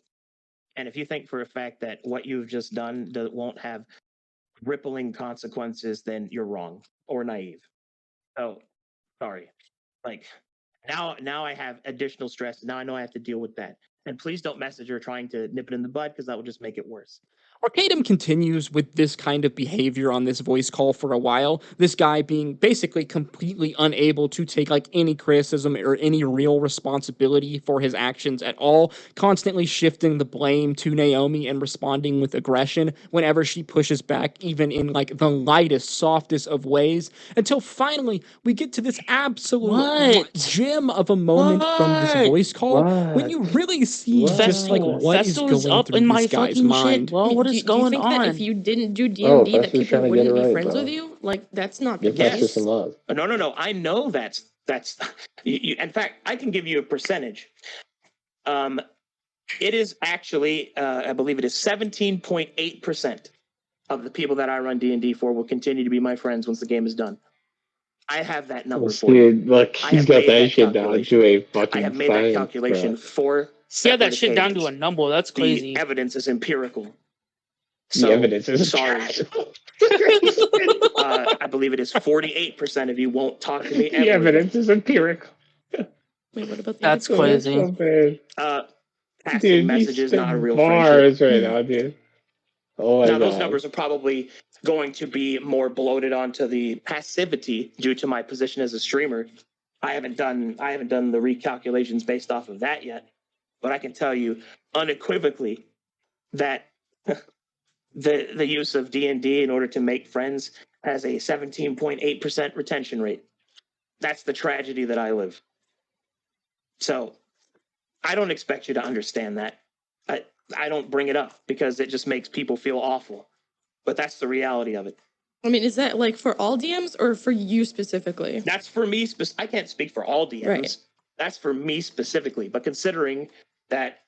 And if you think for a fact that what you've just done won't have rippling consequences, then you're wrong or naive. So, sorry. Like, now I have additional stress. Now I know I have to deal with that. And please don't message her trying to nip it in the bud, because that will just make it worse. Arcadum continues with this kind of behavior on this voice call for a while. This guy being basically completely unable to take like any criticism or any real responsibility for his actions at all, constantly shifting the blame to Naomi and responding with aggression whenever she pushes back, even in like the lightest, softest of ways, until finally we get to this absolute gem of a moment from this voice call when you really see just like what is Festo is going up through in my this guy's fucking mind. shit, bro. What is Do you going think that if on? you didn't do Oh, D&D that Fester's people trying to get wouldn't it be right, friends bro. with you? Like that's not the Give Fester case. some love. No. I know that's. In fact, I can give you a percentage. It is actually, I believe it is 17.8% of the people that I run D&D for will continue to be my friends once the game is done. I have that number for you. Dude, look, I he's have got made that shit down calculation. to a I fucking have made that science, calculation bro. for Yeah, separate that shit down to a occasions. number. That's crazy. The evidence is empirical. The So, evidence is sorry. I believe it is 48% of you won't talk to me ever. The evidence is empirical. Wait, what about the That's other crazy. So bad. Passing Dude, messages, he's not a real bars friendship. right now, dude. Oh my Now, god. those numbers are probably going to be more bloated onto the passivity due to my position as a streamer. I haven't done the recalculations based off of that yet, but I can tell you unequivocally that the use of D&D in order to make friends has a 17.8% retention rate. That's the tragedy that I live. So I don't expect you to understand that. I don't bring it up because it just makes people feel awful. But that's the reality of it. I mean, is that like for all DMs or for you specifically? That's for me. I can't speak for all DMs. Right. That's for me specifically. But considering that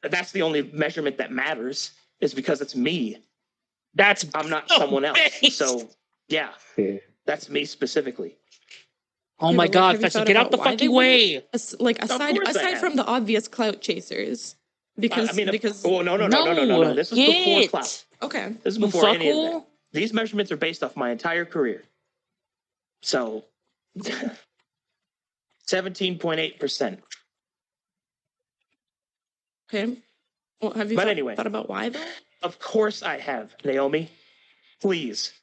that's the only measurement that matters is because it's me. I'm not someone else. So yeah, that's me specifically. Oh Yeah, my but, like, god, have you Festo, thought get out about the why they fucking way! Like Of course I aside have. from the obvious clout chasers, because Oh no. This was before clout. Okay. This is before any of that. These measurements are based off my entire career. So 17.8%. Okay. Well, have you But anyway, thought about why though? Of course I have, Naomi. Please.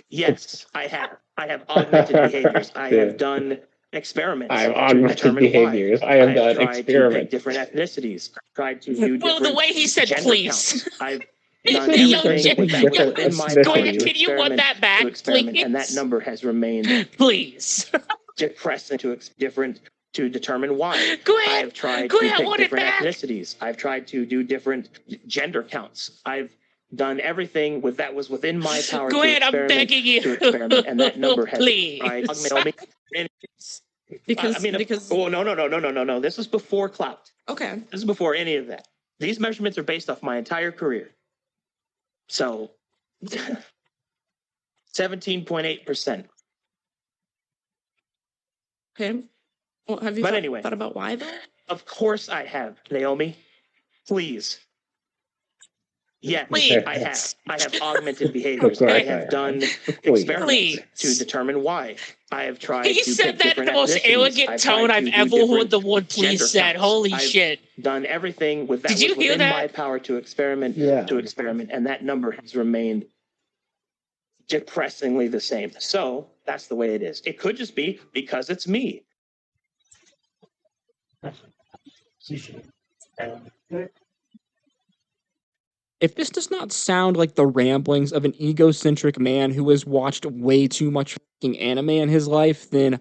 Yes, I have. I have augmented behaviors. I have done experiments. I have to augmented determine behaviors. why. I have done tried experiments. to pick different ethnicities. I've tried to do Well, different the way he said gender please. counts. I've He done said he's everything trying to pick different within my Go power ahead, to can you want experiment, that back, to experiment, and that please? number has remained Please. depressed into different to determine why. Go ahead. I have tried Go to ahead, I pick want it different back. ethnicities. I've tried to do different gender counts. I've done everything that was within my power Go to ahead, I'm experiment, begging you. and that number has Please. Because oh no. This was before clout. Okay. This is before any of that. These measurements are based off my entire career. So 17.8%. Okay. Well, have you But thought, anyway. thought about why though? Of course I have, Naomi. Please. Yes, Please. I have. I have augmented behaviors. I have done experiments to determine why. I have tried He to said pick that in different the most ethnicities. elegant I've tone tried I've to do ever heard different the word gender please said. counts. Holy I've shit. done everything with that Did you was hear within that? my power to experiment, and that number has remained depressingly the same. So that's the way it is. It could just be because it's me. If this does not sound like the ramblings of an egocentric man who has watched way too much fucking anime in his life, then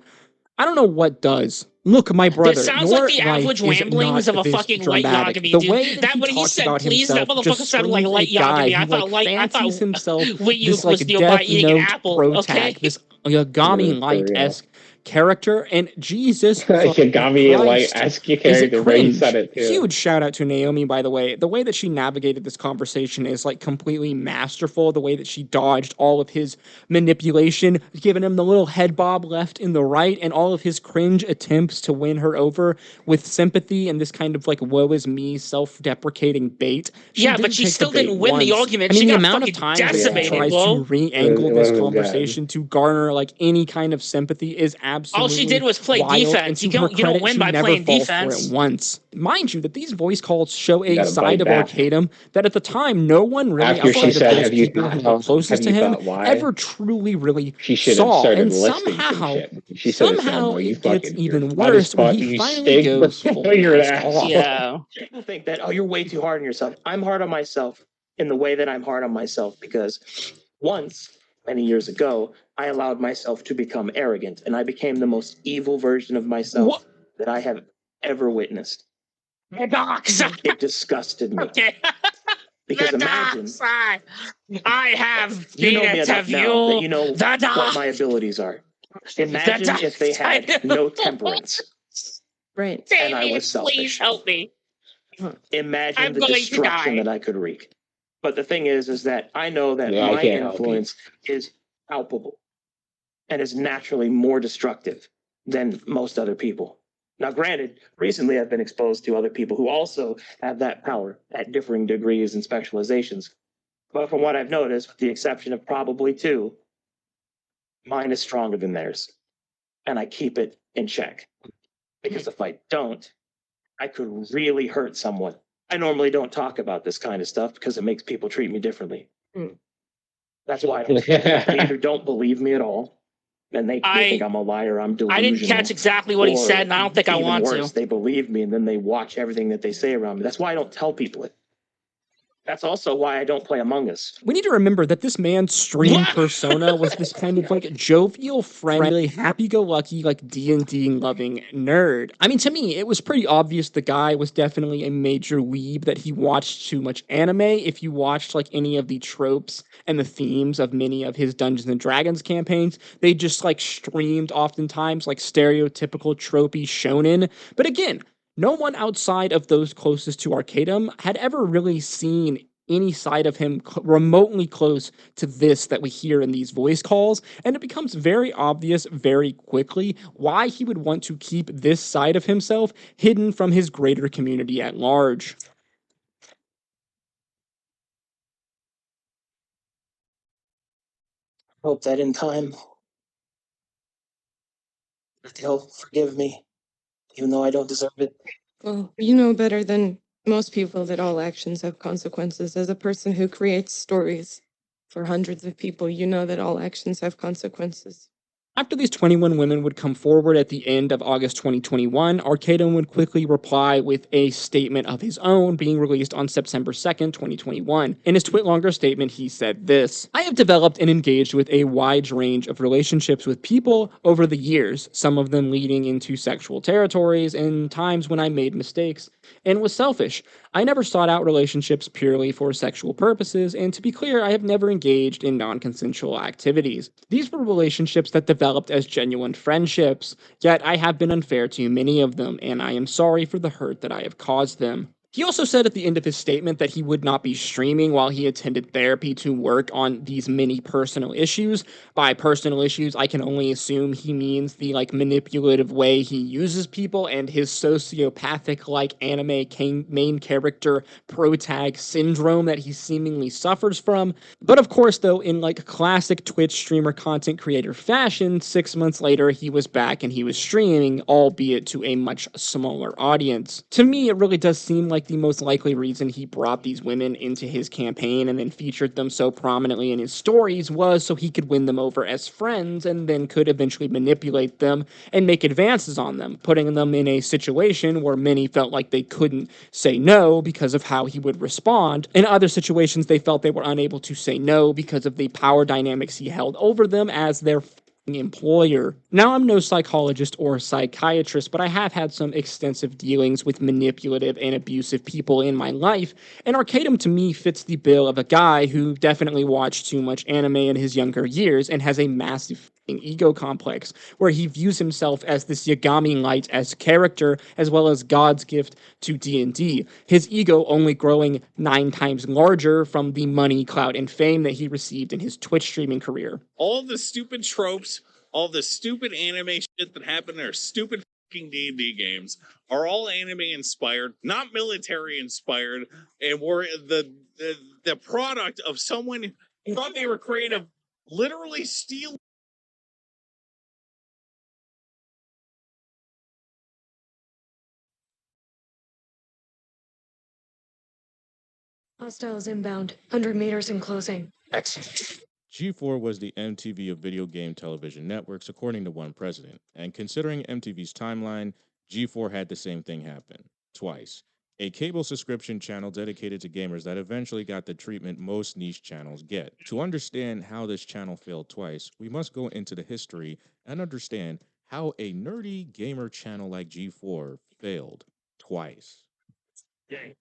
I don't know what does. Look, my brother, This sounds your like the life average is ramblings not of a this fucking light dramatic. Yagami The dude. way that That he when he talks said about please, that himself motherfucker just sounded like screams light a guy Yagami. who fancies himself we this was like steal by Death eating an Note apple, pro okay? tag, this Yagami Light-esque character, and Jesus Yagami Christ, Light-esque is it character, bro. You cringe? said it too. Huge shout out to Naomi, by the way. The way that she navigated this conversation is like completely masterful. The way that she dodged all of his manipulation, giving him the little head bob left in the right, and all of his cringe attempts to win her over with sympathy and this kind of like woe is me self-deprecating bait. Yeah, but she still didn't win the argument. I mean, She the got amount of fucking times that she decimated, tries bro. to re-angle It this wasn't conversation to garner like any kind of sympathy is absolutely All she did was play wild. defense. And You to her don't credit, win she by never playing falls for defense. it once. Mind you, that these voice calls show a gotta side bite of back. Arcadum that at the time no one really After she outside said, of those "Have you people who thought- were closest have to you him thought why?" ever truly really She should have saw. started And listing some somehow, shit. She should have said, somehow "No, you it gets fucking even you're worse as when fuck, he you finally stink, goes bro. full You're an mask asshole." off. Yeah. People think that, oh, you're way too hard on yourself. I'm hard on myself in the way that I'm hard on myself because once, many years ago, I allowed myself to become arrogant and I became the most evil version of myself that I have ever witnessed. It disgusted me. Okay. Because imagine, I have you know me been enough now that you know what my abilities are. Imagine if they had no temperance. Right. And I was selfish. Please help me. Imagine I'm the going to destruction die. that I could wreak. But the thing is that I know that Yeah, I my can't help you. influence is palpable and is naturally more destructive than most other people. Now, granted, recently I've been exposed to other people who also have that power at differing degrees and specializations. But from what I've noticed, with the exception of probably two, mine is stronger than theirs. And I keep it in check. Because if I don't, I could really hurt someone. I normally don't talk about this kind of stuff because it makes people treat me differently. That's why they either don't believe me at all, and they think I'm a liar, I'm delusional. I didn't catch exactly what he or said, and I don't think I even want worse, to. they believe me, and then they watch everything that they say around me. That's why I don't tell people it. That's also why I don't play Among Us. We need to remember that this man's stream persona was this kind of like jovial, friendly, happy-go-lucky, like D&D loving nerd. I mean, to me, it was pretty obvious the guy was definitely a major weeb, that he watched too much anime. If you watched like any of the tropes and the themes of many of his Dungeons and Dragons campaigns, they just like streamed oftentimes like stereotypical tropey shonen. But again, no one outside of those closest to Arcadum had ever really seen any side of him remotely close to this that we hear in these voice calls, and it becomes very obvious very quickly why he would want to keep this side of himself hidden from his greater community at large. Hope that in time, that they'll forgive me, even though I don't deserve it. Well, you know better than most people that all actions have consequences. As a person who creates stories for hundreds of people, you know that all actions have consequences. After these 21 women would come forward at the end of August 2021, Arcadum would quickly reply with a statement of his own being released on September 2nd, 2021. In his Twitlonger statement, he said this: "I have developed and engaged with a wide range of relationships with people over the years, some of them leading into sexual territories and times when I made mistakes and was selfish. I never sought out relationships purely for sexual purposes, and to be clear, I have never engaged in non-consensual activities. These were relationships that developed as genuine friendships, yet I have been unfair to many of them, and I am sorry for the hurt that I have caused them." He also said at the end of his statement that he would not be streaming while he attended therapy to work on these many personal issues. By personal issues, I can only assume he means the manipulative way he uses people and his sociopathic anime main character protag syndrome that he seemingly suffers from. But of course, though, in classic Twitch streamer content creator fashion, 6 months later he was back and he was streaming, albeit to a much smaller audience. To me, it really does seem like the most likely reason he brought these women into his campaign and then featured them so prominently in his stories was so he could win them over as friends and then could eventually manipulate them and make advances on them, putting them in a situation where many felt like they couldn't say no because of how he would respond. In other situations, they felt they were unable to say no because of the power dynamics he held over them as their employer. Now, I'm no psychologist or psychiatrist, but I have had some extensive dealings with manipulative and abusive people in my life, and Arcadum to me fits the bill of a guy who definitely watched too much anime in his younger years and has a massive ego complex, where he views himself as this Yagami Light as character, as well as God's gift to D&D. His ego only growing 9 times larger from the money, clout, and fame that he received in his Twitch streaming career. All the stupid tropes, all the stupid anime shit that happened in our stupid fucking D&D games are all anime inspired, not military inspired, and were the product of someone who thought they were creative, literally stealing. Hostiles inbound, 100 meters and closing. G4 was the MTV of video game television networks, according to one president. And considering MTV's timeline, G4 had the same thing happen, twice. A cable subscription channel dedicated to gamers that eventually got the treatment most niche channels get. To understand how this channel failed twice, we must go into the history and understand how a nerdy gamer channel like G4 failed twice. Yay.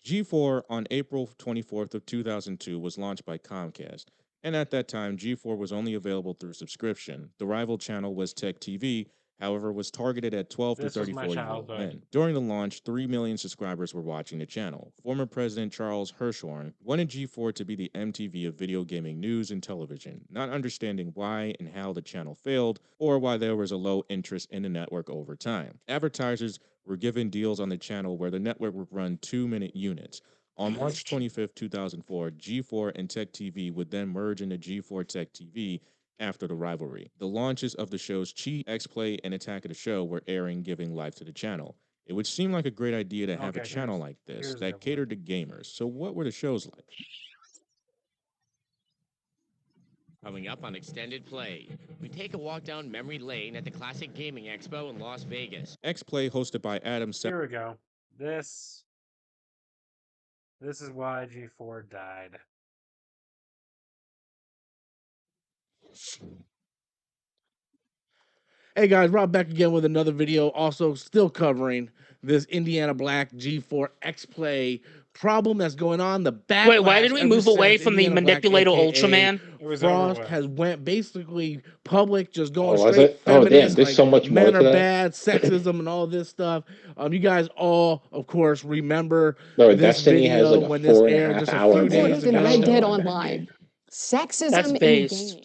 G4 on April 24th of 2002 was launched by Comcast, and at that time G4 was only available through subscription. The rival channel was Tech TV, however, was targeted at 12 to 34-year-old men. During the launch, 3 million subscribers were watching the channel. Former President Charles Hirschhorn wanted G4 to be the MTV of video gaming news and television, not understanding why and how the channel failed or why there was a low interest in the network over time. Advertisers were given deals on the channel where the network would run 2-minute units. On March 25, 2004, G4 and Tech TV would then merge into G4 Tech TV after the rivalry. The launches of the shows Cheat, X-Play, and Attack of the Show were airing, giving life to the channel. It would seem like a great idea to have a channel like this that catered to gamers. So what were the shows like? Coming up on Extended Play, we take a walk down memory lane at the Classic Gaming Expo in Las Vegas. X-Play, hosted by Adam. Here we go. This is why G4 died. Hey guys, Rob back again with another video, also still covering this Indiana Black G4 X-Play problem that's going on. The backlash. Wait, why did we move away from the manipulator Ultraman? Frost has went basically public, just going was straight it? Oh, damn, feminist, there's so much more men to are that. bad, sexism, and all this stuff. You guys all, of course, remember No, this Destiny has video like a when this 4.5 aired just a hour few days ago. I did online. Sexism That's in based. gaming.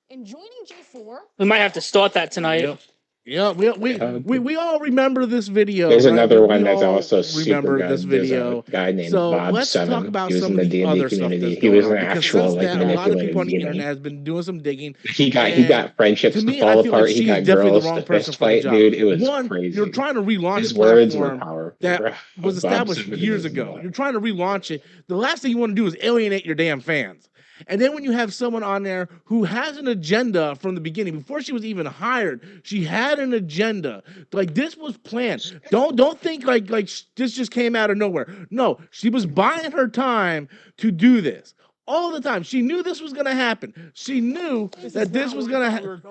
In joining G4, We might have to start that tonight. Yep. Yeah, we all remember this video. There's right? another We one that's all also super remember good. this video. There's a guy named So Bob let's Seven. talk about He was some in of the the D&D other stuff community. that's He was going an on, because actual since like then, a lot of people on the manipulative internet genie. has been doing some digging. He got and friendships to to me, fall I feel apart. like He she's got definitely girls the wrong to person fist for the fight, job. dude. It was One, crazy. you're trying to relaunch His a words were platform powerful. that bro. was Bob established Seven years is ago. nuts. You're trying to relaunch it. The last thing you want to do is alienate your damn fans. And then when you have someone on there who has an agenda from the beginning, before she was even hired, she had an agenda. Like, this was planned. Don't think like this just came out of nowhere. No, she was buying her time to do this. all the time. She knew this was going to happen. She knew that this was going to happen.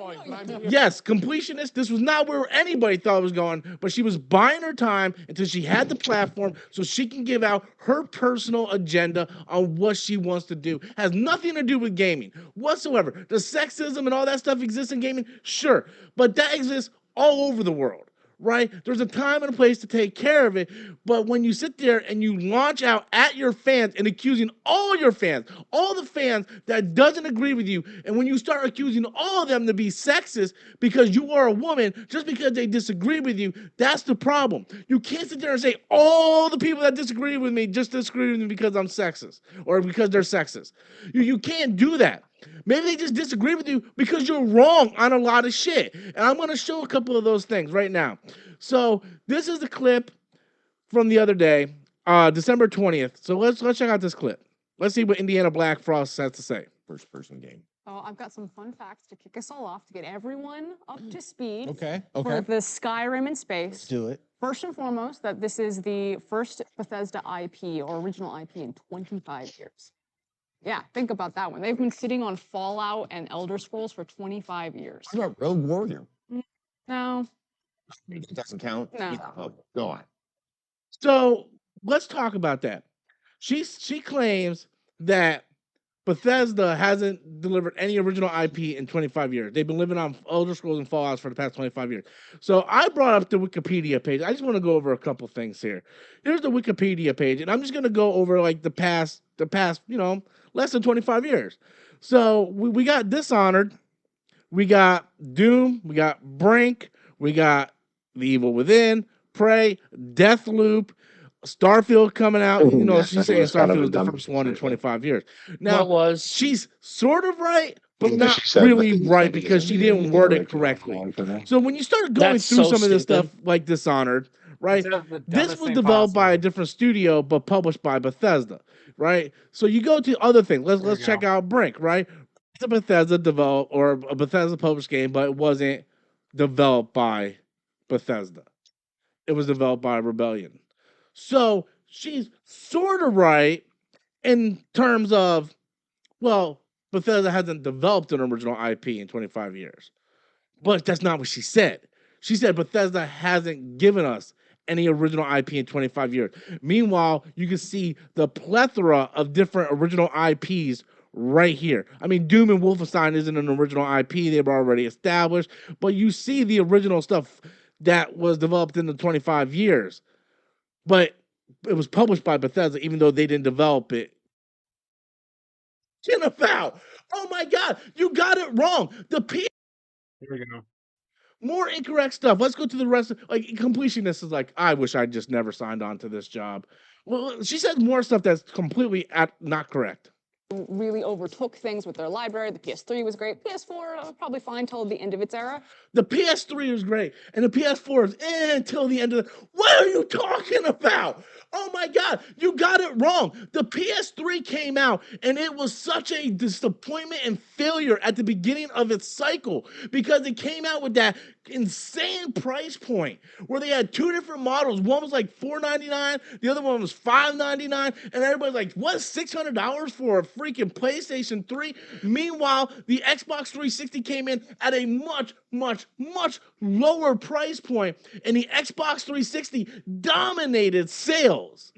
Yes, completionist. This was not where anybody thought it was going, but she was buying her time until she had the platform so she can give out her personal agenda on what she wants to do. Has nothing to do with gaming whatsoever. Does sexism and all that stuff exist in gaming? Sure, but that exists all over the world. Right? There's a time and a place to take care of it. But when you sit there and you launch out at your fans and accusing all your fans, all the fans that doesn't agree with you, and when you start accusing all of them to be sexist because you are a woman, just because they disagree with you, that's the problem. You can't sit there and say all the people that disagree with me just disagree with me because I'm sexist or because they're sexist. You can't do that. Maybe they just disagree with you because you're wrong on a lot of shit. And I'm going to show a couple of those things right now. So this is the clip from the other day, December 20th. So let's check out this clip. Let's see what Indiana Black Frost has to say. First person game. Oh, I've got some fun facts to kick us all off to get everyone up to speed. Okay. For the Skyrim in space. Let's do it. First and foremost, that this is the first Bethesda IP or original IP in 25 years. Yeah, think about that one. They've been sitting on Fallout and Elder Scrolls for 25 years. What about Rogue Warrior? No. It doesn't count? No. Oh, go on. So let's talk about that. She claims that Bethesda hasn't delivered any original IP in 25 years. They've been living on Elder Scrolls and Fallouts for the past 25 years. So I brought up the Wikipedia page. I just want to go over a couple things here. Here's the Wikipedia page, and I'm just going to go over like the past, less than 25 years. So we got Dishonored, we got Doom, we got Brink, we got The Evil Within, Prey, Deathloop, Starfield coming out. She's saying Starfield was the first one in 25 years. Now, she's sort of right, but not really right because she didn't word it correctly. So when you start going through some of this stuff like Dishonored, right? This was developed by a different studio, but published by Bethesda, right? So you go to other things. Let's check out Brink, right? It's a Bethesda developed or a Bethesda published game, but it wasn't developed by Bethesda. It was developed by Rebellion. So she's sort of right in terms of, well, Bethesda hasn't developed an original IP in 25 years. But that's not what she said. She said Bethesda hasn't given us any original IP in 25 years. Meanwhile, you can see the plethora of different original IPs right here. I mean, Doom and Wolfenstein isn't an original IP. They were already established. But you see the original stuff that was developed in the 25 years. But it was published by Bethesda, even though they didn't develop it. Jennifer, oh my God, you got it wrong. Here we go. More incorrect stuff. Let's go to the rest of completionist is like, I wish I just never signed on to this job. Well, she says more stuff that's completely not correct. Really overtook things with their library. The PS3 was great. PS4 was probably fine till the end of its era. The PS3 is great, and the PS4 is until the end of the. What are you talking about? Oh my God, you got it wrong. The PS3 came out, and it was such a disappointment and failure at the beginning of its cycle because it came out with that insane price point where they had two different models. One was like $499, the other one was $599, and everybody's like, "What's $600 for a freaking PlayStation 3?" Meanwhile, the Xbox 360 came in at a much, much, much lower price point, and the Xbox 360 dominated sales.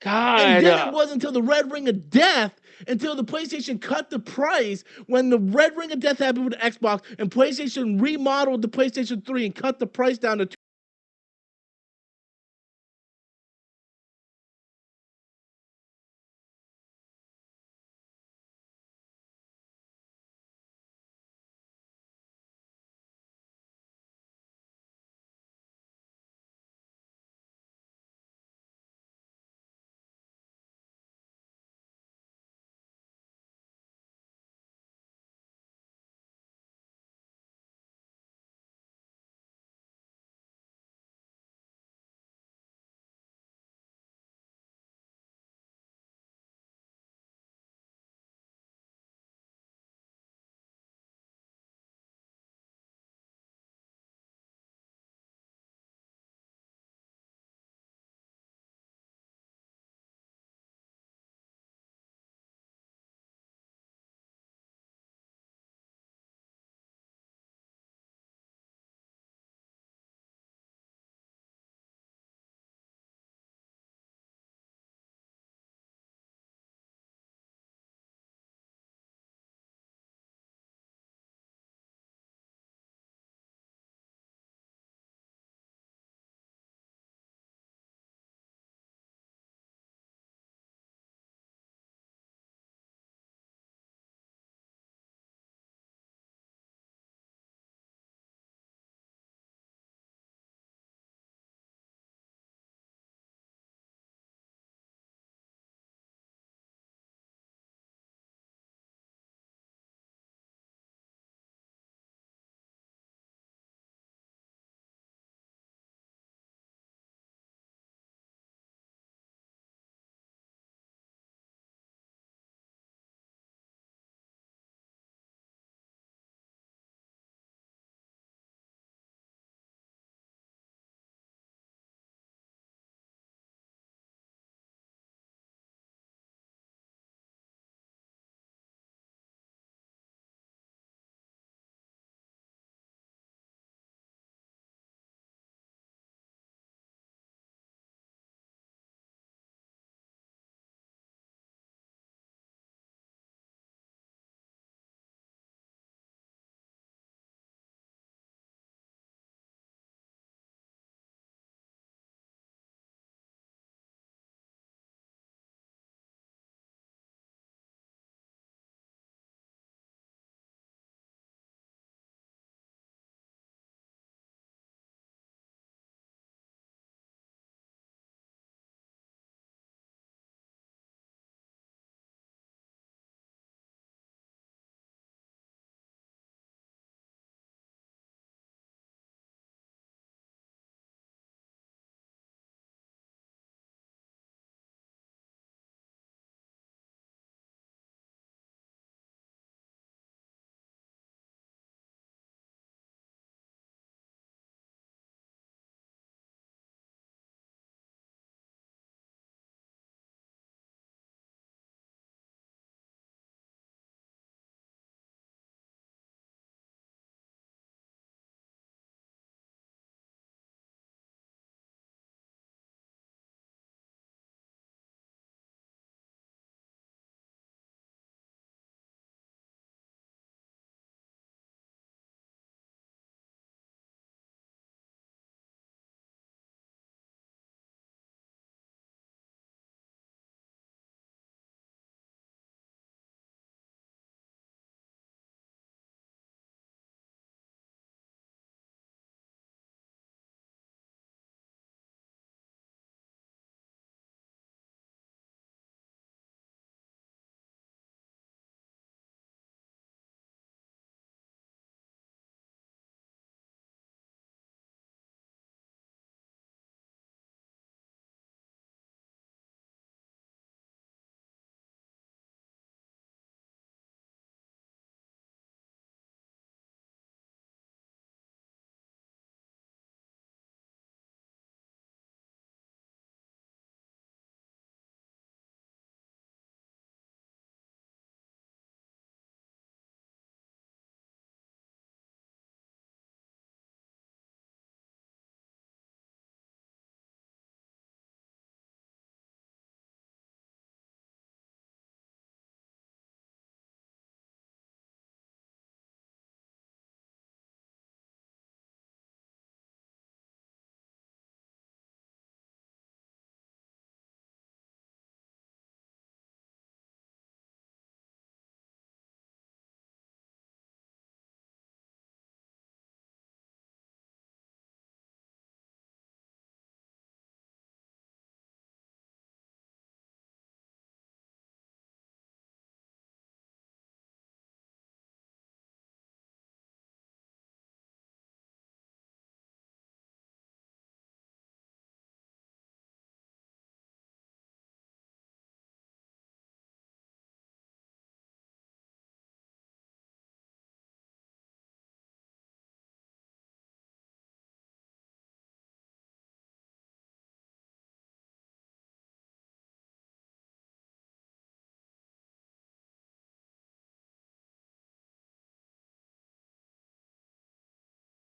God. And then it wasn't until the Red Ring of Death, until the PlayStation cut the price, when the Red Ring of Death happened with the Xbox, and PlayStation remodeled the PlayStation 3 and cut the price down to